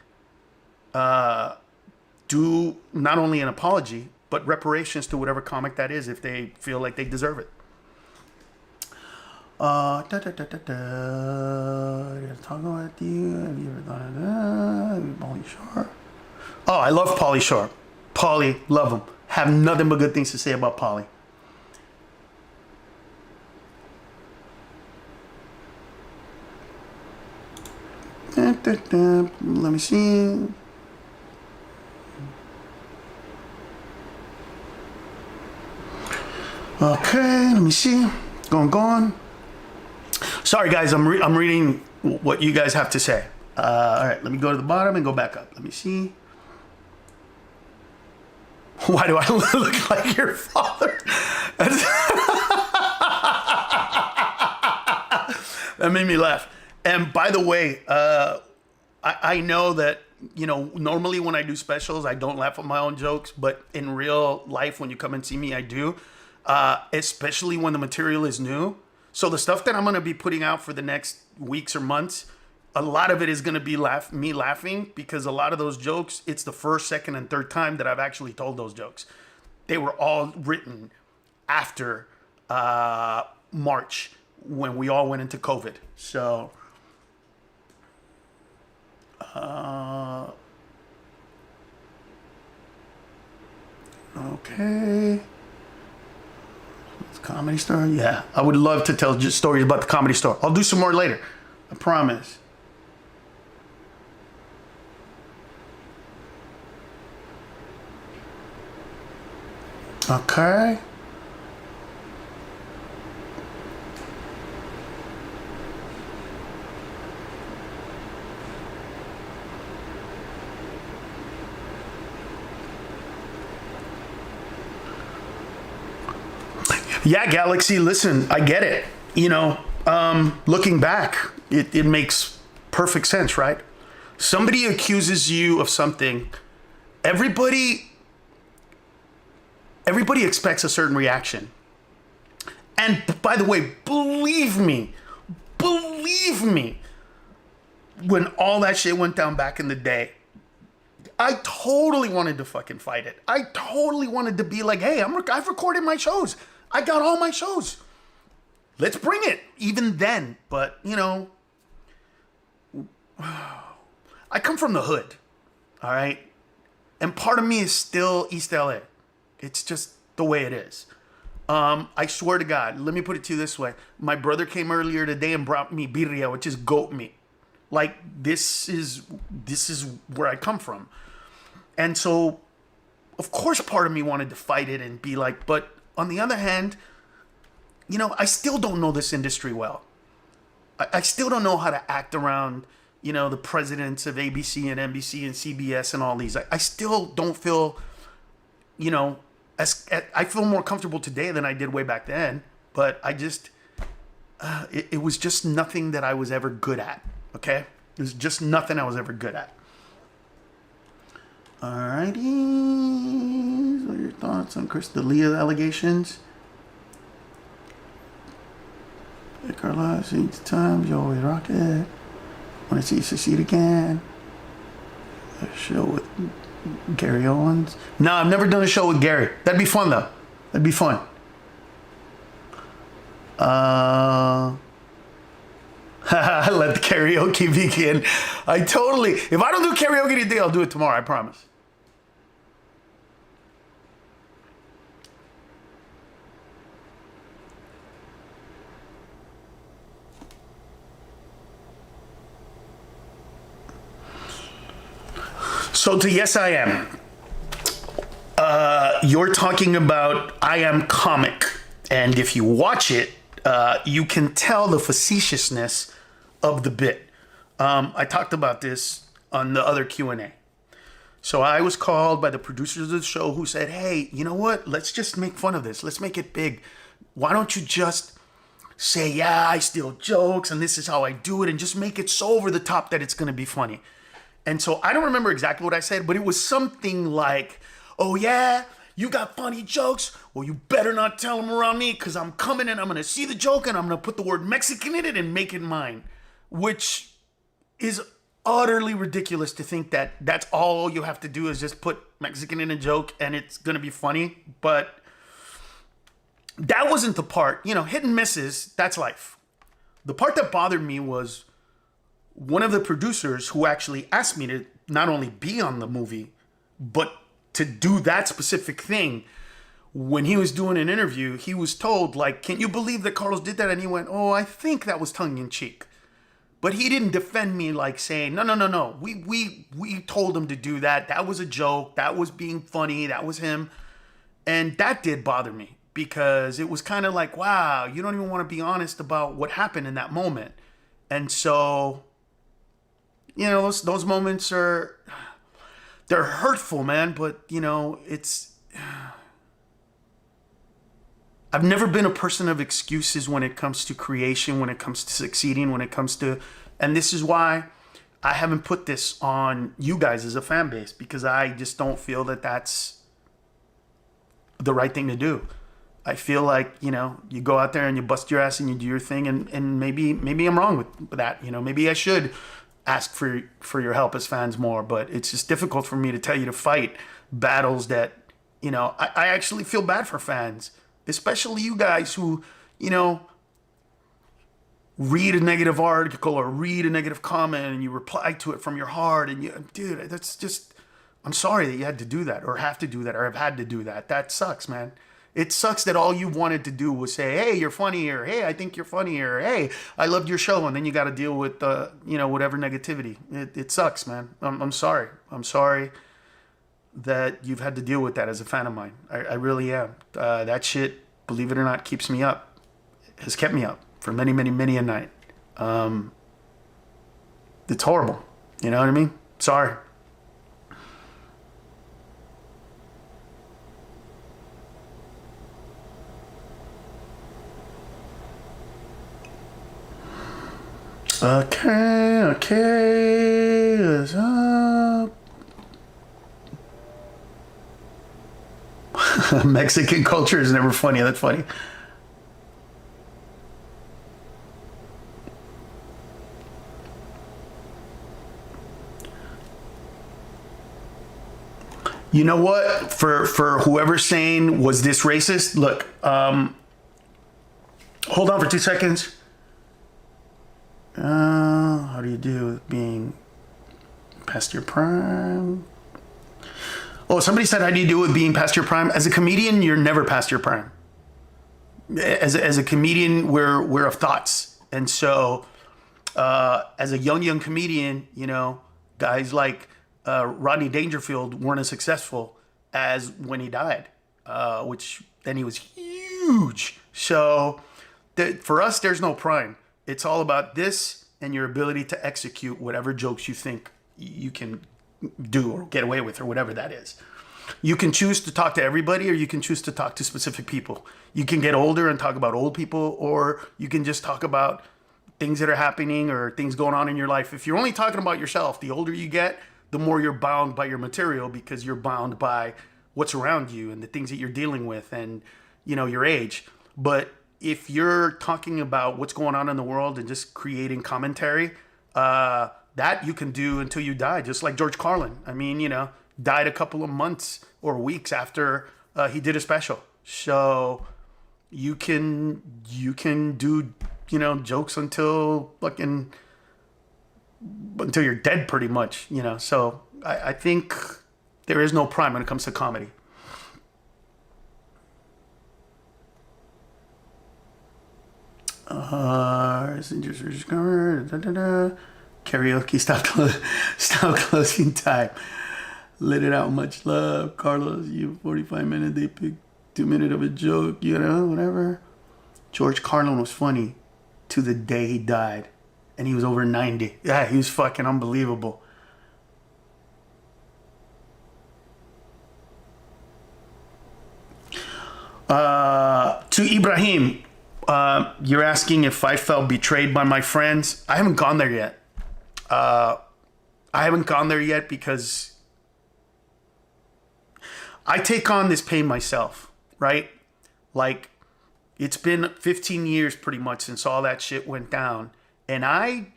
do not only an apology, but reparations to whatever comic that is if they feel like they deserve it. Talk about you. Have you ever thought of that? Pauly Shore. Oh, I love Pauly Shore. Pauly, love him. Have nothing but good things to say about Pauly. Let me see. Okay, let me see. Going. Sorry, guys, I'm reading what you guys have to say. All right, let me go to the bottom and go back up. Let me see. Why do I look like your father? That made me laugh. And by the way, I know that, normally when I do specials, I don't laugh at my own jokes, but in real life, when you come and see me, I do, especially when the material is new. So the stuff that I'm going to be putting out for the next weeks or months, a lot of it is going to be me laughing, because a lot of those jokes, it's the first, second, and third time that I've actually told those jokes. They were all written after March, when we all went into COVID. So, okay. Comedy Store? Yeah, I would love to tell just stories about the Comedy Store. I'll do some more later. I promise. Okay. Yeah, Galaxy, listen, I get it. Looking back, it makes perfect sense, right? Somebody accuses you of something. Everybody expects a certain reaction. And by the way, believe me, when all that shit went down back in the day, I totally wanted to fucking fight it. I totally wanted to be like, hey, I've recorded my shows. I got all my shows. Let's bring it. Even then, but I come from the hood, all right? And part of me is still East LA. It's just the way it is. I swear to God, let me put it to you this way. My brother came earlier today and brought me birria, which is goat meat. Like, this is where I come from. And so, of course, part of me wanted to fight it and be like, but on the other hand, I still don't know this industry well. I still don't know how to act around, the presidents of ABC and NBC and CBS and all these. I still don't feel, I feel more comfortable today than I did way back then. But I just, it was just nothing that I was ever good at. Okay? It was just nothing I was ever good at. Alrighty. What are your thoughts on Chris D'Elia allegations? Hey, Carla, each time you always rock it. Want to see you succeed again? A show with Gary Owens? No, I've never done a show with Gary. That'd be fun though. That'd be fun. Let the karaoke begin. If I don't do karaoke today, I'll do it tomorrow, I promise. So to Yes, I Am. You're talking about I Am Comic. And if you watch it, you can tell the facetiousness of the bit. I talked about this on the other Q&A. So I was called by the producers of the show who said, hey, you know what? Let's just make fun of this. Let's make it big. Why don't you just say, yeah, I steal jokes and this is how I do it, and just make it so over the top that it's going to be funny. And so I don't remember exactly what I said, but it was something like, oh yeah, you got funny jokes? Well, you better not tell them around me because I'm coming and I'm going to see the joke and I'm going to put the word Mexican in it and make it mine. Which is utterly ridiculous to think that that's all you have to do is just put Mexican in a joke and it's going to be funny. But that wasn't the part, hit and misses, that's life. The part that bothered me was one of the producers who actually asked me to not only be on the movie, but to do that specific thing. When he was doing an interview, he was told, like, can you believe that Carlos did that? And he went, oh, I think that was tongue in cheek. But he didn't defend me like saying, no. We told him to do that. That was a joke. That was being funny. That was him. And that did bother me because it was kind of like, wow, you don't even want to be honest about what happened in that moment. And so, those moments they're hurtful, man. But, I've never been a person of excuses when it comes to creation, when it comes to succeeding, when it comes to, and this is why I haven't put this on you guys as a fan base, because I just don't feel that that's the right thing to do. I feel like, you go out there and you bust your ass and you do your thing, and maybe I'm wrong with that. Maybe I should ask for your help as fans more, but it's just difficult for me to tell you to fight battles that, I actually feel bad for fans. Especially you guys who, read a negative article or read a negative comment and you reply to it from your heart. And dude, that's just, I'm sorry that you had to do that or have to do that or have had to do that. That sucks, man. It sucks that all you wanted to do was say, hey, you're funny, or hey, I think you're funny, or hey, I loved your show. And then you got to deal with, whatever negativity. It sucks, man. I'm sorry. I'm sorry that you've had to deal with that as a fan of mine. I really am. That shit, believe it or not, keeps me up. Has kept me up for many, many, many a night. It's horrible. You know what I mean? Sorry. Okay. What's up? Mexican culture is never funny. That's funny. You know what? For whoever's saying, was this racist? Look, hold on for 2 seconds. How do you do with being past your prime? Oh, somebody said, how do you do with being past your prime? As a comedian, you're never past your prime. As a comedian, we're of thoughts. And so, as a young comedian, guys like Rodney Dangerfield weren't as successful as when he died, which then he was huge. So for us, there's no prime. It's all about this and your ability to execute whatever jokes you think you can do or get away with or whatever that is. You can choose to talk to everybody or you can choose to talk to specific people. You can get older and talk about old people, or you can just talk about things that are happening or things going on in your life. If you're only talking about yourself, the older you get, the more you're bound by your material because you're bound by what's around you and the things that you're dealing with and, your age. But if you're talking about what's going on in the world and just creating commentary, that you can do until you die, just like George Carlin. I mean, died a couple of months or weeks after he did a special. So you can do, jokes until you're dead pretty much, So I think there is no prime when it comes to comedy. Karaoke, stop closing time. Let it out, much love. Carlos, you 45 minutes, they pick 2 minutes of a joke, whatever. George Carlin was funny to the day he died. And he was over 90. Yeah, he was fucking unbelievable. Ibrahim, you're asking if I felt betrayed by my friends. I haven't gone there yet. I haven't gone there yet because I take on this pain myself, right? Like, it's been 15 years pretty much since all that shit went down. And I,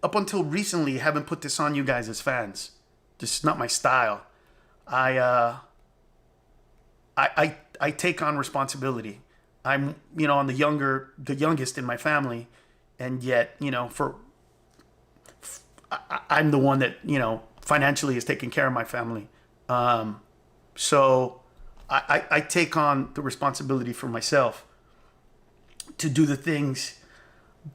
up until recently, haven't put this on you guys as fans. This is not my style. I take on responsibility. I'm, I'm the youngest in my family, and yet, I'm the one that, financially is taking care of my family. So I take on the responsibility for myself to do the things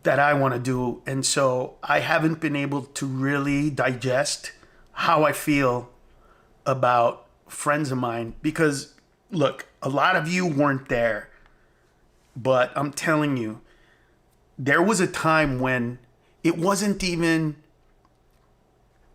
that I want to do. And so I haven't been able to really digest how I feel about friends of mine because, look, a lot of you weren't there, but I'm telling you, there was a time when it wasn't even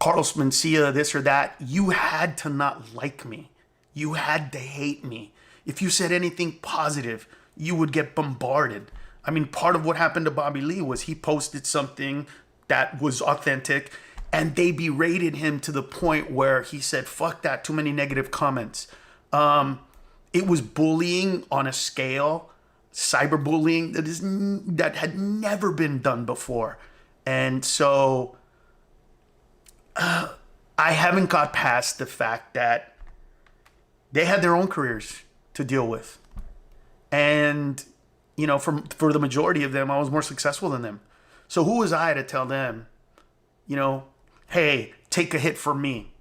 Carlos Mencia, this or that. You had to not like me. You had to hate me. If you said anything positive, you would get bombarded. I mean, part of what happened to Bobby Lee was he posted something that was authentic and they berated him to the point where he said, fuck that, too many negative comments. It was bullying on a scale, cyberbullying that had never been done before. And so I haven't got past the fact that they had their own careers to deal with. And, for the majority of them, I was more successful than them. So who was I to tell them, hey, take a hit for me,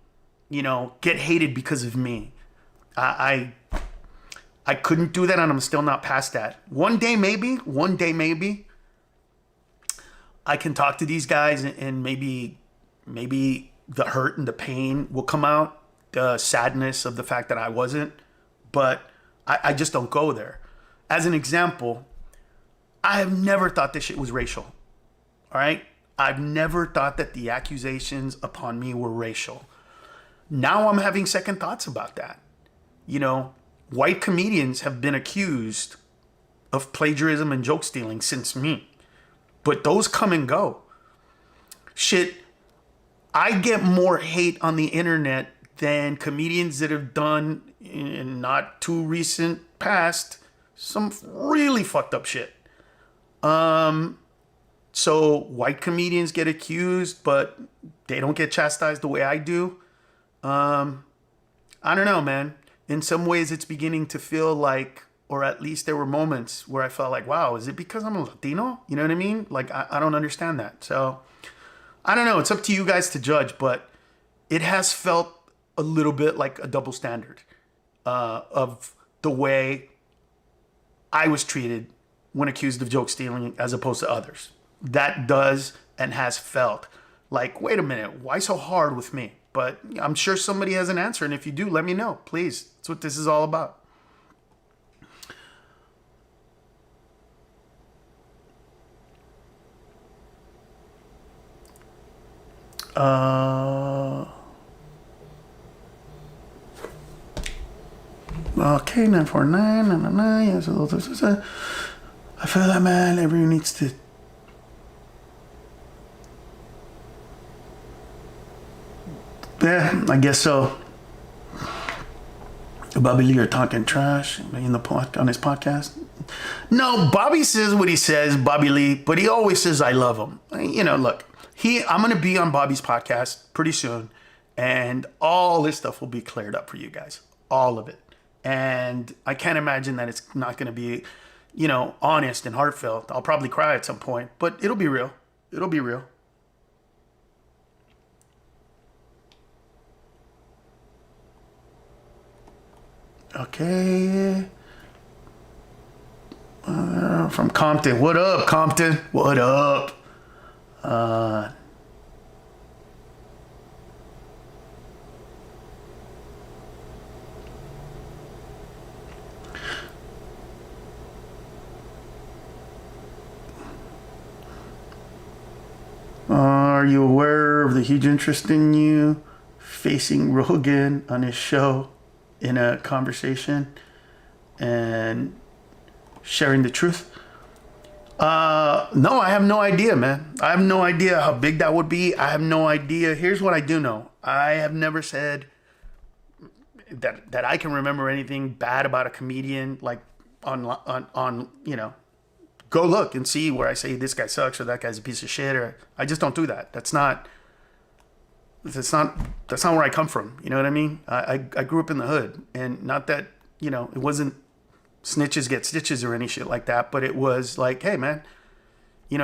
get hated because of me. I couldn't do that, and I'm still not past that. One day, maybe, I can talk to these guys and maybe the hurt and the pain will come out, the sadness of the fact that I wasn't, but I just don't go there. As an example, I have never thought this shit was racial, all right? I've never thought that the accusations upon me were racial. Now I'm having second thoughts about that. White comedians have been accused of plagiarism and joke stealing since me, but those come and go. Shit, I get more hate on the internet than comedians that have done in not too recent past some really fucked up shit. So white comedians get accused, but they don't get chastised the way I do. I don't know, man. In some ways, it's beginning to feel like, or at least there were moments where I felt like, wow, is it because I'm a Latino? You know what I mean? Like, I don't understand that. So, I don't know. It's up to you guys to judge, but it has felt a little bit like a double standard of the way I was treated when accused of joke stealing as opposed to others. That does and has felt like, wait a minute, why so hard with me? But I'm sure somebody has an answer, and if you do, let me know, please. That's what this is all about. Okay, 949, yes, I feel that, man. Everyone needs to. Yeah, I guess so. Bobby Lee are talking trash on his podcast. No, Bobby says what he says, Bobby Lee, but he always says I love him. Look, I'm gonna be on Bobby's podcast pretty soon, and all this stuff will be cleared up for you guys, all of it. And I can't imagine that it's not gonna be, honest and heartfelt. I'll probably cry at some point, but it'll be real. It'll be real. Okay. From Compton. What up, Compton? What up? Are you aware of the huge interest in you facing Rogan on his show in a conversation? And Sharing the truth. No, I have no idea, man. I have no idea how big that would be. I have no idea. Here's what I do know. I have never said that I can remember anything bad about a comedian, like on go look and see where I say this guy sucks or that guy's a piece of shit, or I just don't do that. That's not where I come from. You know what I mean? I grew up in the hood, and not that, it wasn't snitches get stitches or any shit like that, but it was like, hey man, you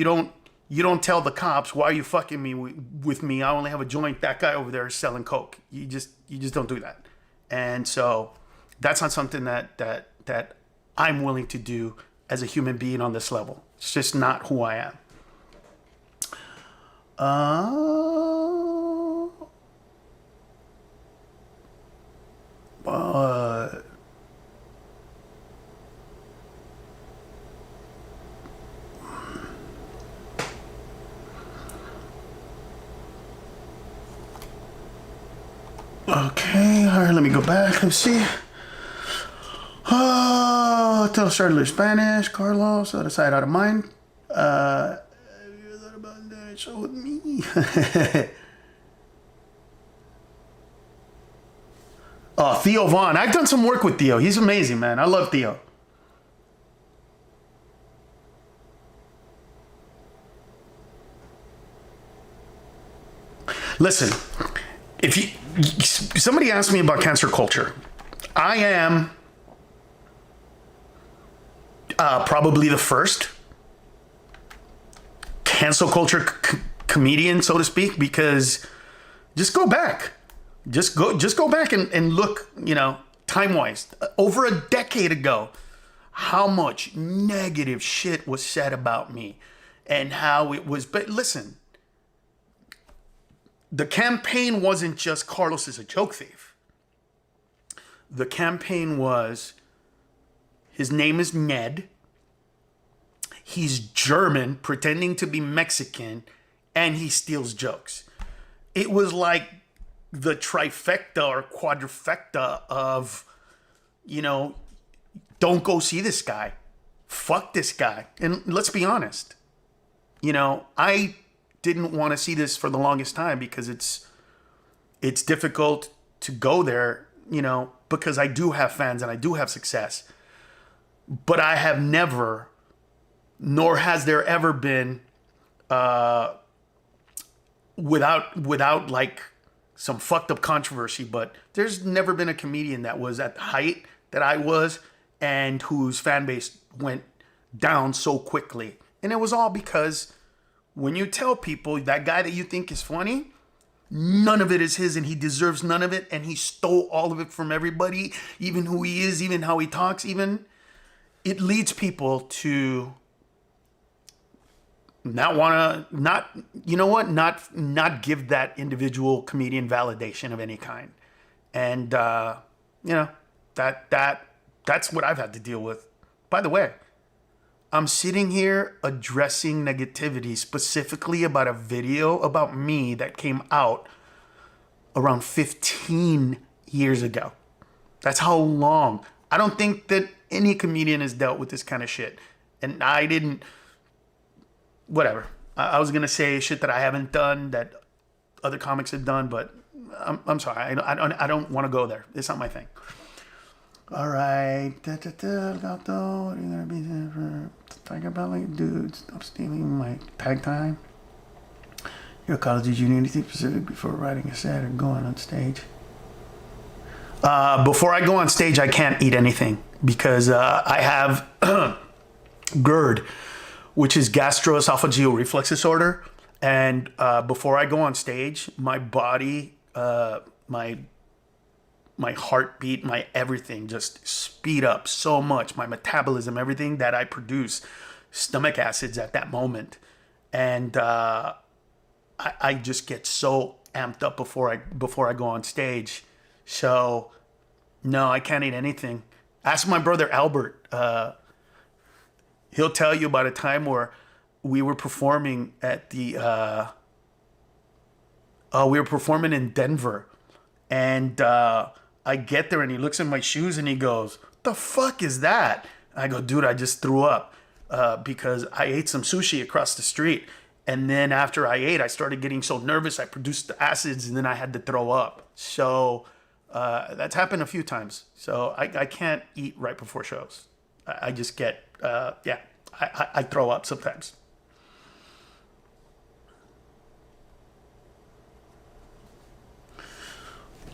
don't tell the cops, why are you fucking me with me? I only have a joint. That guy over there is selling coke. You just don't do that. And so that's not something that I'm willing to do as a human being on this level. It's just not who I am. Okay, all right, let me go back. Let's see. Till I started to learn Spanish. Carlos, out of sight, out of mind. So with me. Oh, Theo Vaughn. I've done some work with Theo. He's amazing, man. I love Theo. Listen, if somebody asked me about cancel culture, I am probably the first cancel culture comedian, so to speak, because just go back. Just go back and look, time-wise. Over a decade ago, how much negative shit was said about me and how it was. But listen, the campaign wasn't just Carlos is a joke thief. The campaign was, his name is Ned. He's German, pretending to be Mexican, and he steals jokes. It was like the trifecta or quadrifecta of, don't go see this guy. Fuck this guy. And let's be honest. I didn't want to see this for the longest time because it's difficult to go there, because I do have fans and I do have success. But I have never, nor has there ever been, without like some fucked up controversy, but there's never been a comedian that was at the height that I was and whose fan base went down so quickly. And it was all because when you tell people that guy that you think is funny, none of it is his and he deserves none of it, and he stole all of it from everybody, even who he is, even how he talks, even, it leads people to not give that individual comedian validation of any kind. And that's what I've had to deal with. By the way, I'm sitting here addressing negativity specifically about a video about me that came out around 15 years ago. That's how long. I don't think that any comedian has dealt with this kind of shit. And I didn't, whatever. I was going to say shit that I haven't done that other comics have done, but I'm sorry. I don't want to go there. It's not my thing. All right. What are you going to be there for? Talking about like, dude, stop stealing my tag time. Your college, did you need anything specific before writing a set or going on stage? Before I go on stage, I can't eat anything because I have GERD, which is gastroesophageal reflux disorder. And before I go on stage, my body, my heartbeat, my everything just speed up so much. My metabolism, everything that I produce, stomach acids at that moment. And I just get so amped up before I go on stage. So no, I can't eat anything. Ask my brother Albert. He'll tell you about a time where we were performing at we were performing in Denver, and I get there and he looks at my shoes and he goes, "The fuck is that?" I go, dude, I just threw up because I ate some sushi across the street. And then after I ate, I started getting so nervous, I produced the acids, and then I had to throw up. So that's happened a few times. So I can't eat right before shows. I just get, I throw up sometimes.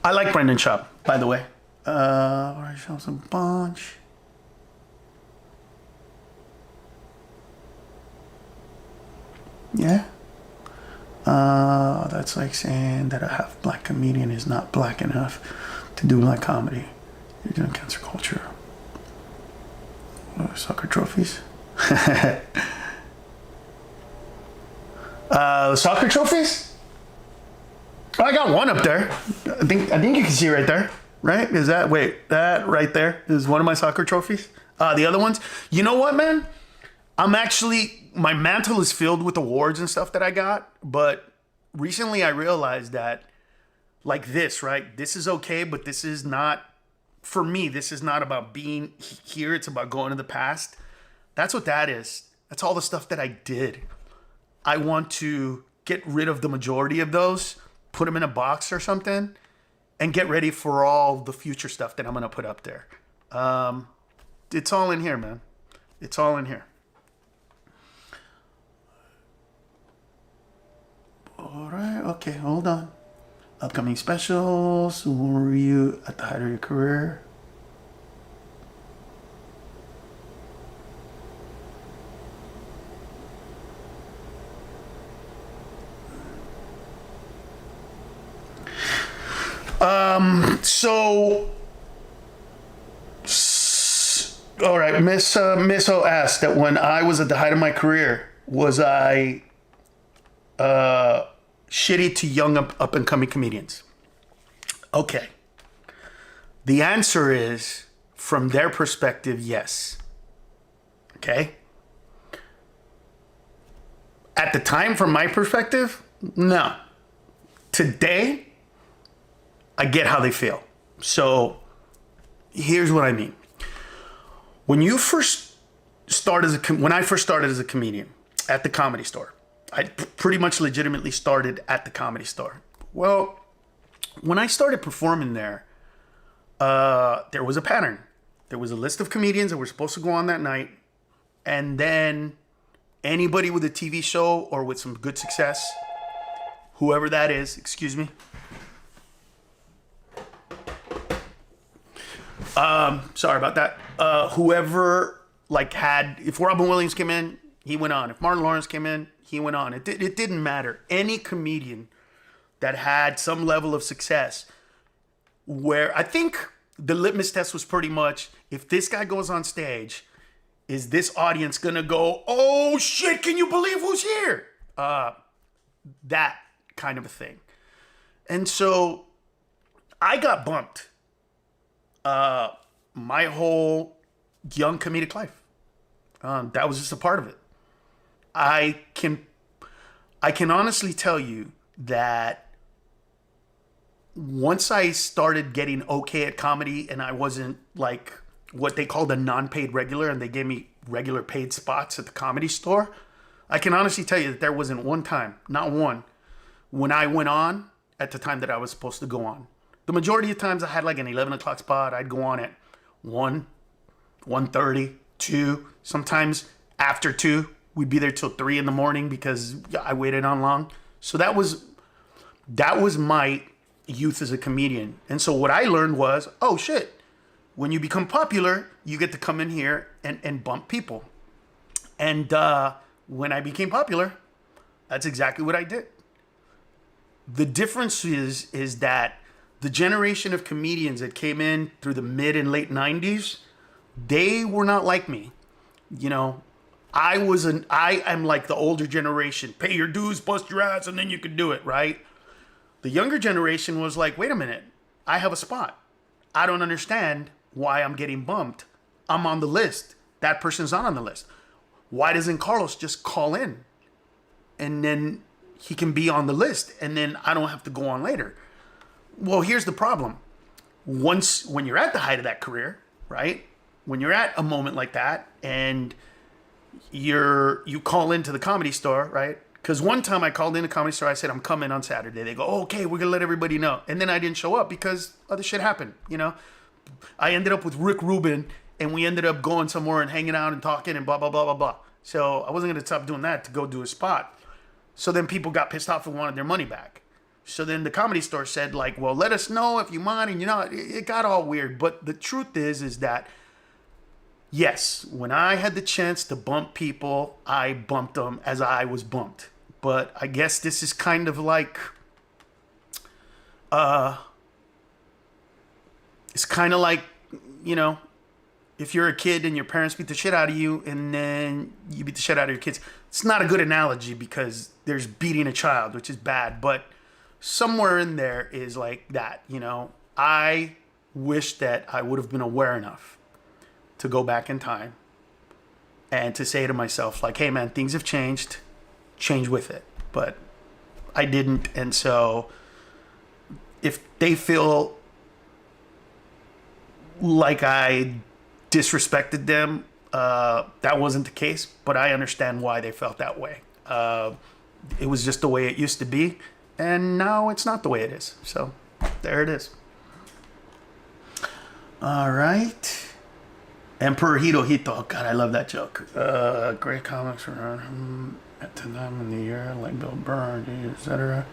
I like Brendan Schaub, by the way. I show some bunch. Yeah. That's like saying that a half black comedian is not black enough to do like comedy. You're doing cancer culture. Soccer trophies. Soccer trophies? Oh, I got one up there. I think you can see right there. Right? Is that that right there is one of my soccer trophies? The other ones, you know what, man? My mantle is filled with awards and stuff that I got, but recently I realized that like this, right? This is okay, but this is not, for me, this is not about being here. It's about going to the past. That's what that is. That's all the stuff that I did. I want to get rid of the majority of those, put them in a box or something, and get ready for all the future stuff that I'm going to put up there. It's all in here, man. It's all in here. All right. Okay. Hold on. Upcoming specials. Who were you at the height of your career? All right, Miss O asked that when I was at the height of my career, was I shitty to young up and coming comedians? Okay. The answer is, from their perspective, yes. Okay? At the time, from my perspective, no. Today, I get how they feel. So here's what I mean. When I first started as a comedian at the Comedy Store, I pretty much legitimately started at the Comedy Store. Well, when I started performing there was a pattern. There was a list of comedians that were supposed to go on that night, and then anybody with a TV show or with some good success, whoever that is, excuse me. Sorry about that. Whoever if Robin Williams came in, he went on. If Martin Lawrence came in, he went on. It didn't matter. Any comedian that had some level of success, where I think the litmus test was pretty much, if this guy goes on stage, is this audience gonna go, oh shit, can you believe who's here? That kind of a thing. And so I got bumped my whole young comedic life. That was just a part of it. I can honestly tell you that once I started getting okay at comedy and I wasn't like what they called a non-paid regular and they gave me regular paid spots at the Comedy Store, I can honestly tell you that there wasn't one time, not one, when I went on at the time that I was supposed to go on. The majority of times I had like an 11 o'clock spot. I'd go on at 1, 1:30, 2. Sometimes after 2, we'd be there till 3 in the morning because I waited on long. So that was my youth as a comedian. And so what I learned was, oh shit, when you become popular, you get to come in here and bump people. And when I became popular, that's exactly what I did. The difference is that the generation of comedians that came in through the mid and late 90s, they were not like me. You know, I am like the older generation. Pay your dues, bust your ass, and then you can do it, right? The younger generation was like, wait a minute, I have a spot. I don't understand why I'm getting bumped. I'm on the list. That person's not on the list. Why doesn't Carlos just call in? And then he can be on the list, and then I don't have to go on later. Well, here's the problem. When you're at the height of that career, right? when you're at a moment like that and you call into the Comedy Store, right? Because one time I called in the Comedy Store, I said, I'm coming on Saturday. They go, oh, okay, we're going to let everybody know. And then I didn't show up because other shit happened, you know? I ended up with Rick Rubin, and we ended up going somewhere and hanging out and talking and blah, blah, blah, blah, blah. So I wasn't going to stop doing that to go do a spot. So then people got pissed off and wanted their money back. So then the Comedy Store said, like, well, let us know if you mind. And, you know, it got all weird. But the truth is that, yes, when I had the chance to bump people, I bumped them as I was bumped. But I guess this is kind of like, it's kind of like, you know, if you're a kid and your parents beat the shit out of you and then you beat the shit out of your kids. It's not a good analogy because there's beating a child, which is bad. But somewhere in there is like that, you know. I wish that I would have been aware enough to go back in time and to say to myself, like, hey, man, things have changed. Change with it. But I didn't. And so if they feel like I disrespected them, that wasn't the case. But I understand why they felt that way. It was just the way it used to be. And now it's not the way it is. So there it is. All right. Emperor Hirohito. Oh, God, I love that joke. Great comics around at the time in the year, like Bill Burr, etc.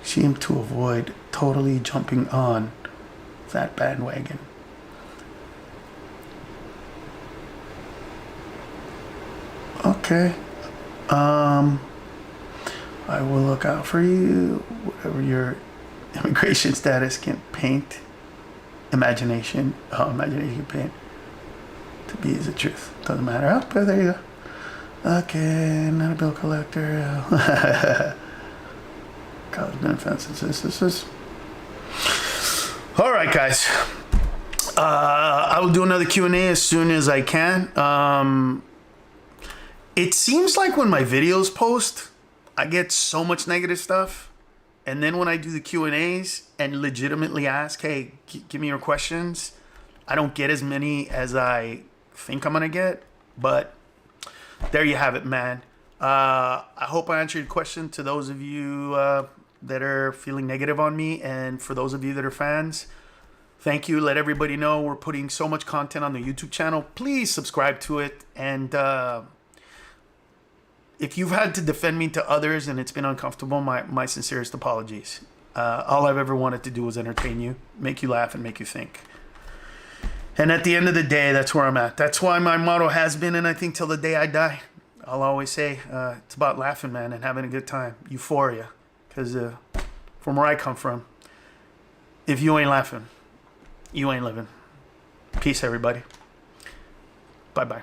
Seem to avoid totally jumping on that bandwagon. Okay. I will look out for you, whatever your immigration status can paint. Imagination paint to be is the truth. Doesn't matter. Oh, but there you go. Okay, not a bill collector. College benefits. This is. All right, guys. I will do another Q&A as soon as I can. It seems like when my videos post, I get so much negative stuff. And then when I do the Q&As and legitimately ask, hey, give me your questions, I don't get as many as I think I'm going to get. But there you have it, man. I hope I answered your question to those of you that are feeling negative on me. And for those of you that are fans, thank you. Let everybody know we're putting so much content on the YouTube channel. Please subscribe to it. And if you've had to defend me to others and it's been uncomfortable, my sincerest apologies. All I've ever wanted to do was entertain you, make you laugh, and make you think. And at the end of the day, that's where I'm at. That's why my motto has been, and I think till the day I die, I'll always say, it's about laughing, man, and having a good time. Euphoria. Because from where I come from, if you ain't laughing, you ain't living. Peace, everybody. Bye-bye.